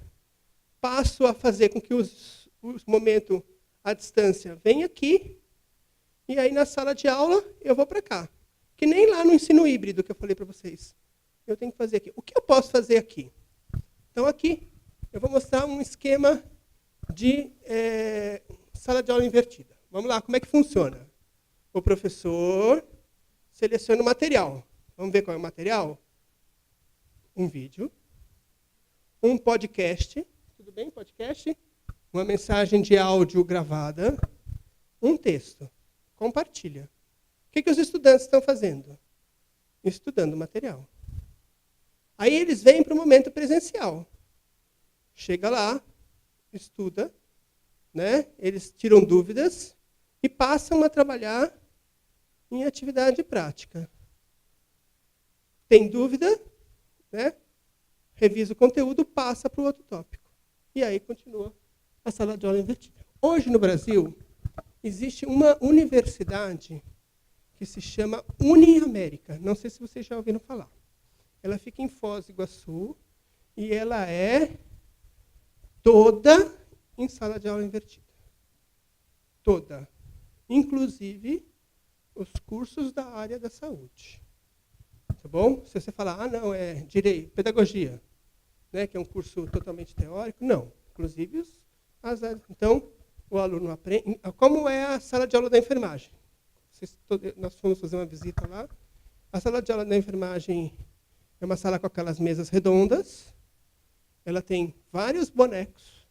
passo a fazer com que os momentos à distância venham aqui, e aí na sala de aula eu vou para cá. Que nem lá no ensino híbrido que eu falei para vocês. Eu tenho que fazer aqui. O que eu posso fazer aqui? Então aqui eu vou mostrar um esquema de sala de aula invertida. Vamos lá, como é que funciona? O professor seleciona o material. Vamos ver qual é o material? Um vídeo, um podcast, tudo bem, podcast? Uma mensagem de áudio gravada, um texto. Compartilha. O que os estudantes estão fazendo? Estudando o material. Aí eles vêm para o momento presencial. Chega lá, estuda, né? Eles tiram dúvidas e passam a trabalhar em atividade prática. Tem dúvida, né? Revisa o conteúdo, passa para o outro tópico. E aí continua a sala de aula invertida. Hoje no Brasil, existe uma universidade que se chama Uniamérica. Não sei se vocês já ouviram falar. Ela fica em Foz do Iguaçu e ela é toda em sala de aula invertida. Toda. Inclusive os cursos da área da saúde. Tá bom? Se você falar, não, é direito, pedagogia, né, que é um curso totalmente teórico, não. Inclusive então, o aluno aprende. Como é a sala de aula da enfermagem? Nós fomos fazer uma visita lá. A sala de aula da enfermagem é uma sala com aquelas mesas redondas. Ela tem vários bonecos.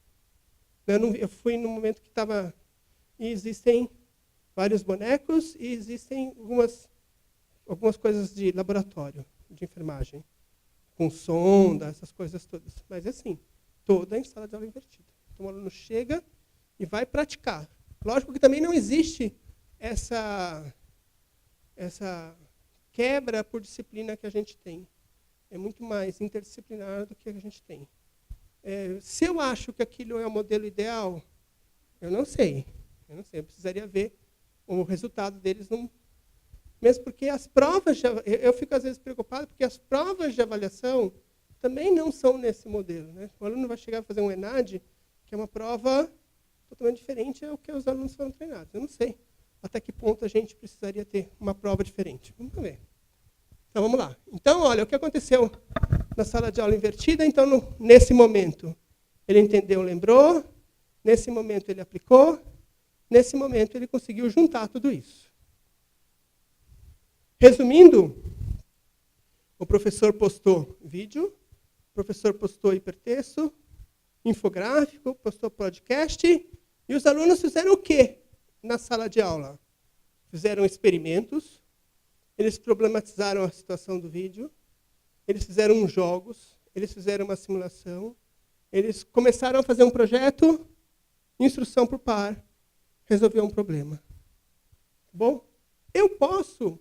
Eu fui no momento que estava... E existem vários bonecos e existem algumas coisas de laboratório, de enfermagem. Com sonda, essas coisas todas. Mas assim, toda em sala de aula invertida. Então o aluno chega e vai praticar. Lógico que também não existe essa quebra por disciplina que a gente tem. É muito mais interdisciplinar do que a gente tem. Se eu acho que aquilo é o modelo ideal, eu não sei. Eu precisaria ver o resultado deles. Mesmo porque as provas... Eu fico, às vezes, preocupado, porque as provas de avaliação também não são nesse modelo. Né? O aluno vai chegar a fazer um ENAD, que é uma prova totalmente diferente ao que os alunos foram treinados. Eu não sei até que ponto a gente precisaria ter uma prova diferente. Vamos ver. Então, vamos lá. Então, olha, o que aconteceu na sala de aula invertida, então, nesse momento, ele entendeu, lembrou, nesse momento ele aplicou, nesse momento ele conseguiu juntar tudo isso. Resumindo, o professor postou vídeo, o professor postou hipertexto, infográfico, postou podcast, e os alunos fizeram o quê na sala de aula? Fizeram experimentos, eles problematizaram a situação do vídeo, eles fizeram jogos, eles fizeram uma simulação, eles começaram a fazer um projeto, instrução para o par, resolver um problema. Bom, eu posso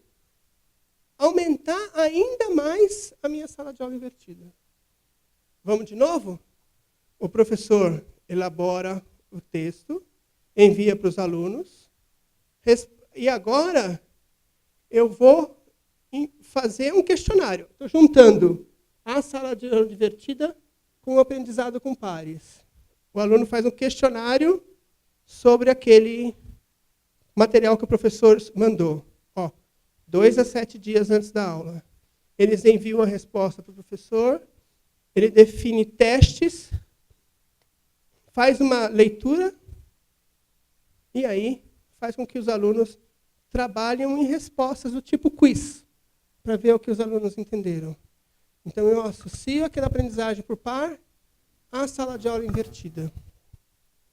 aumentar ainda mais a minha sala de aula invertida. Vamos de novo? O professor elabora o texto, envia para os alunos, e agora eu vou fazer um questionário. Estou juntando a sala de aula divertida com o aprendizado com pares. O aluno faz um questionário sobre aquele material que o professor mandou. 2 a 7 dias antes da aula. Eles enviam a resposta para o professor, ele define testes, faz uma leitura, e aí faz com que os alunos trabalhem em respostas do tipo quiz, para ver o que os alunos entenderam. Então, eu associo aquela aprendizagem por par à sala de aula invertida.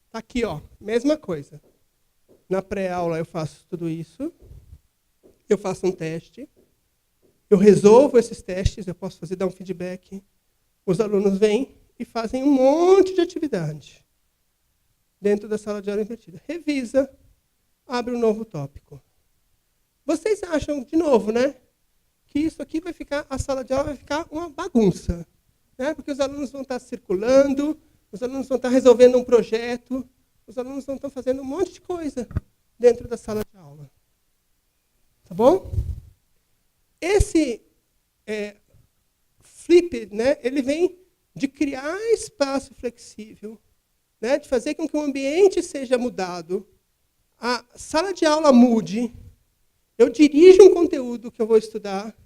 Está aqui, mesma coisa. Na pré-aula eu faço tudo isso, eu faço um teste, eu resolvo esses testes, eu posso dar um feedback, os alunos vêm e fazem um monte de atividade dentro da sala de aula invertida. Revisa, abre um novo tópico. Vocês acham, de novo, né, que isso aqui vai ficar, a sala de aula vai ficar uma bagunça, né, porque os alunos vão estar circulando, os alunos vão estar resolvendo um projeto, os alunos vão estar fazendo um monte de coisa dentro da sala de aula. Tá bom? Esse flip, né, ele vem de criar criar espaço flexível, né, de fazer com que o ambiente seja mudado, a sala de aula mude, eu dirijo um conteúdo que eu vou estudar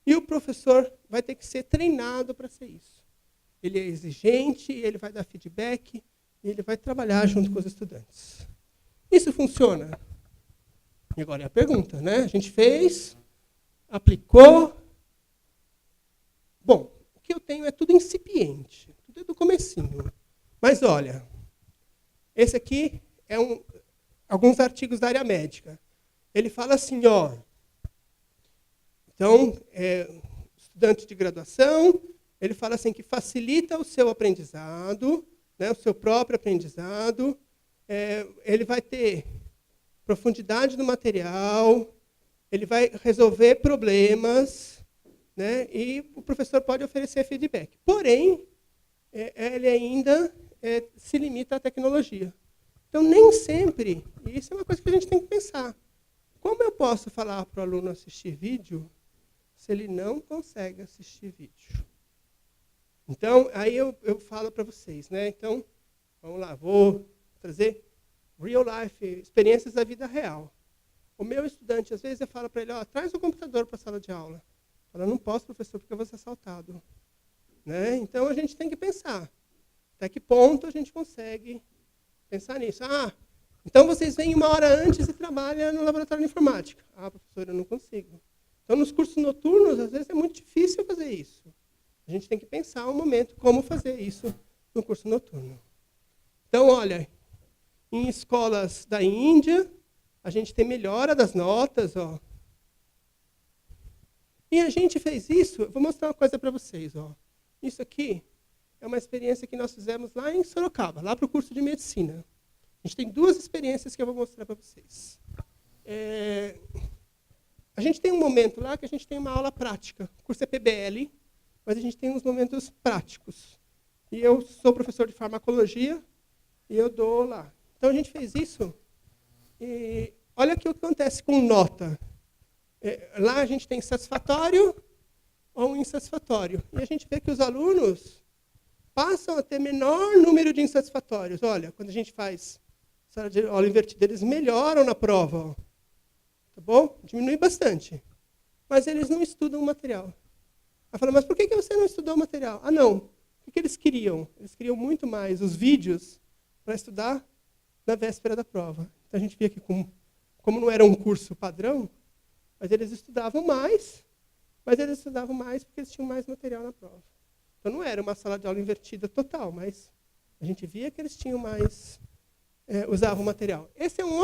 e o professor vai ter que ser treinado para ser isso. Ele é exigente, ele vai dar feedback, e ele vai trabalhar junto com os estudantes. Isso funciona? E agora é a pergunta, né? A gente fez, aplicou. Bom, o que eu tenho é tudo incipiente, tudo é do comecinho. Mas olha, esse aqui é alguns artigos da área médica. Ele fala assim, ó, então, estudante de graduação, ele fala assim que facilita o seu aprendizado, né, o seu próprio aprendizado, ele vai ter profundidade no material, ele vai resolver problemas, né, e o professor pode oferecer feedback. Porém, ele ainda se limita à tecnologia. Então, nem sempre, e isso é uma coisa que a gente tem que pensar, como eu posso falar para o aluno assistir vídeo se ele não consegue assistir vídeo? Então, aí eu falo para vocês, né? Então, vamos lá, vou trazer real life, experiências da vida real. O meu estudante, às vezes, eu falo para ele, ó, traz o computador para a sala de aula. Fala, não posso, professor, porque eu vou ser assaltado. Né? Então, a gente tem que pensar. Até que ponto a gente consegue pensar nisso? Ah, então vocês vêm 1 hora antes e trabalham no laboratório de informática. Ah, professor, eu não consigo. Então, nos cursos noturnos, às vezes, é muito difícil fazer isso. A gente tem que pensar um momento como fazer isso no curso noturno. Então, olha, em escolas da Índia, a gente tem melhora das notas. Ó. E a gente fez isso, vou mostrar uma coisa para vocês. Ó. Isso aqui é uma experiência que nós fizemos lá em Sorocaba, lá para o curso de medicina. A gente tem 2 experiências que eu vou mostrar para vocês. A gente tem um momento lá que a gente tem uma aula prática. O curso é PBL, mas a gente tem uns momentos práticos. E eu sou professor de farmacologia e eu dou lá. Então, a gente fez isso e olha aqui o que acontece com nota. Lá a gente tem satisfatório ou insatisfatório. E a gente vê que os alunos passam a ter menor número de insatisfatórios. Olha, quando a gente faz sala de aula invertida, eles melhoram na prova. Ó. Tá bom? Diminui bastante. Mas eles não estudam o material. Ela fala, mas por que você não estudou o material? Ah, não. O que eles queriam? Eles queriam muito mais os vídeos para estudar na véspera da prova. Então, a gente via que, como não era um curso padrão, mas eles estudavam mais porque eles tinham mais material na prova. Então, não era uma sala de aula invertida total, mas a gente via que eles tinham mais, usavam material. Essa é uma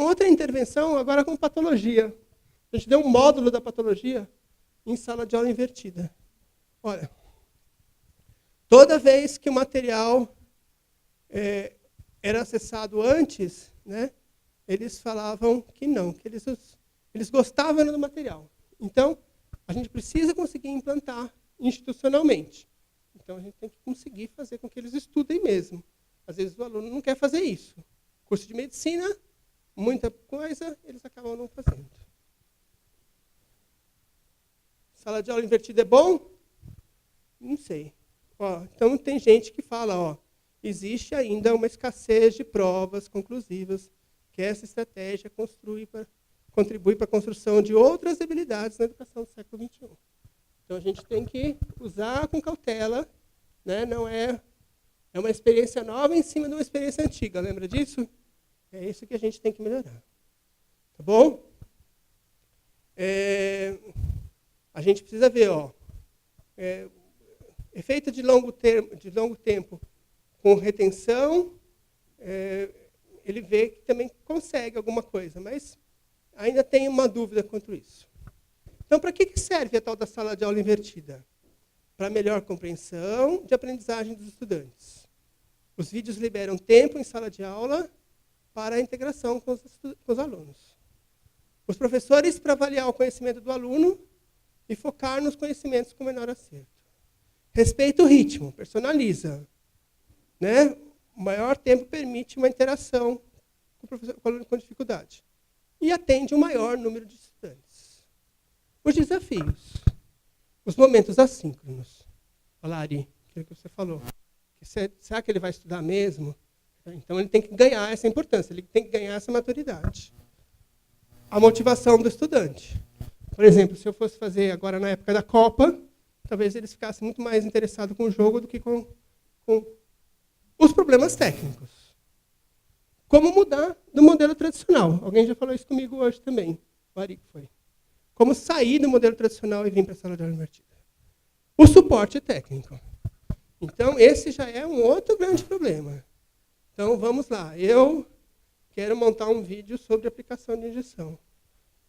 outra intervenção agora com patologia. A gente deu um módulo da patologia em sala de aula invertida. Olha, toda vez que o material era acessado antes, né, eles falavam que não, que eles gostavam do material. Então, a gente precisa conseguir implantar institucionalmente. Então, a gente tem que conseguir fazer com que eles estudem mesmo. Às vezes, o aluno não quer fazer isso. Curso de medicina, muita coisa, eles acabam não fazendo. Sala de aula invertida é bom? Não sei. Ó, então, tem gente que fala, ó, existe ainda uma escassez de provas conclusivas que essa estratégia contribui para a construção de outras habilidades na educação do século XXI. Então, a gente tem que usar com cautela, né? Não é uma experiência nova em cima de uma experiência antiga, lembra disso? É isso que a gente tem que melhorar. Tá bom? A gente precisa ver, ó, efeito de longo tempo com retenção, ele vê que também consegue alguma coisa, mas ainda tem uma dúvida quanto isso. Então, para que serve a tal da sala de aula invertida? Para melhor compreensão de aprendizagem dos estudantes. Os vídeos liberam tempo em sala de aula para a integração com os alunos. Os professores para avaliar o conhecimento do aluno e focar nos conhecimentos com menor acerto. Respeita o ritmo, personaliza. Né? O maior tempo permite uma interação com o professor, com o aluno com dificuldade. E atende um maior número de estudantes. Os desafios. Os momentos assíncronos. Lari, aquilo que você falou. Será que ele vai estudar mesmo? Então, ele tem que ganhar essa importância, ele tem que ganhar essa maturidade. A motivação do estudante. Por exemplo, se eu fosse fazer agora na época da Copa, talvez eles ficassem muito mais interessados com o jogo do que com os problemas técnicos. Como mudar do modelo tradicional? Alguém já falou isso comigo hoje também. O Ari foi. Como sair do modelo tradicional e vir para a sala de aula invertida. O suporte técnico. Então, esse já é um outro grande problema. Então, vamos lá. Eu quero montar um vídeo sobre aplicação de injeção.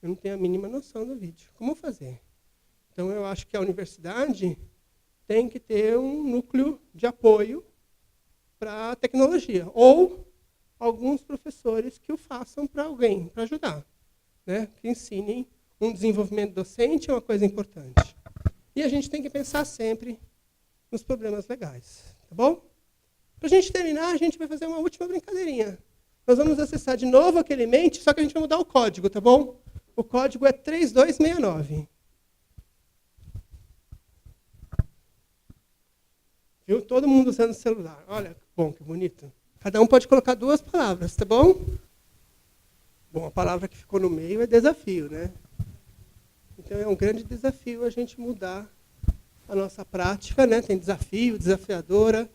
Eu não tenho a mínima noção do vídeo. Como fazer? Então, eu acho que a universidade tem que ter um núcleo de apoio para a tecnologia. Ou alguns professores que o façam para alguém, para ajudar. Né? Que ensinem um desenvolvimento docente, é uma coisa importante. E a gente tem que pensar sempre nos problemas legais. Tá bom? Para a gente terminar, a gente vai fazer uma última brincadeirinha. Nós vamos acessar de novo aquele Mente, só que a gente vai mudar o código, tá bom? O código é 3269. Viu? Todo mundo usando o celular. Olha, bom, que bonito. Cada um pode colocar 2 palavras, tá bom? Bom, a palavra que ficou no meio é desafio, né? Então é um grande desafio a gente mudar a nossa prática, né? Tem desafio, desafiadora.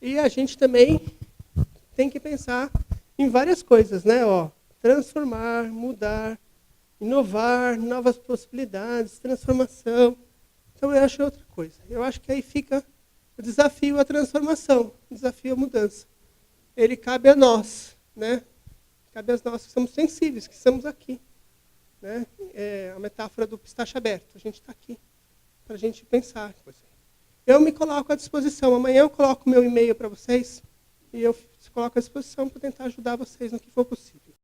E a gente também tem que pensar em várias coisas, né? Ó, transformar, mudar, inovar, novas possibilidades, transformação. Então eu acho outra coisa. Eu acho que aí fica o desafio à transformação, o desafio à mudança. Ele cabe a nós, né? Cabe a nós que somos sensíveis, que estamos aqui. Né? É a metáfora do pistache aberto. A gente está aqui para a gente pensar. Eu me coloco à disposição. Amanhã eu coloco meu e-mail para vocês e eu coloco à disposição para tentar ajudar vocês no que for possível.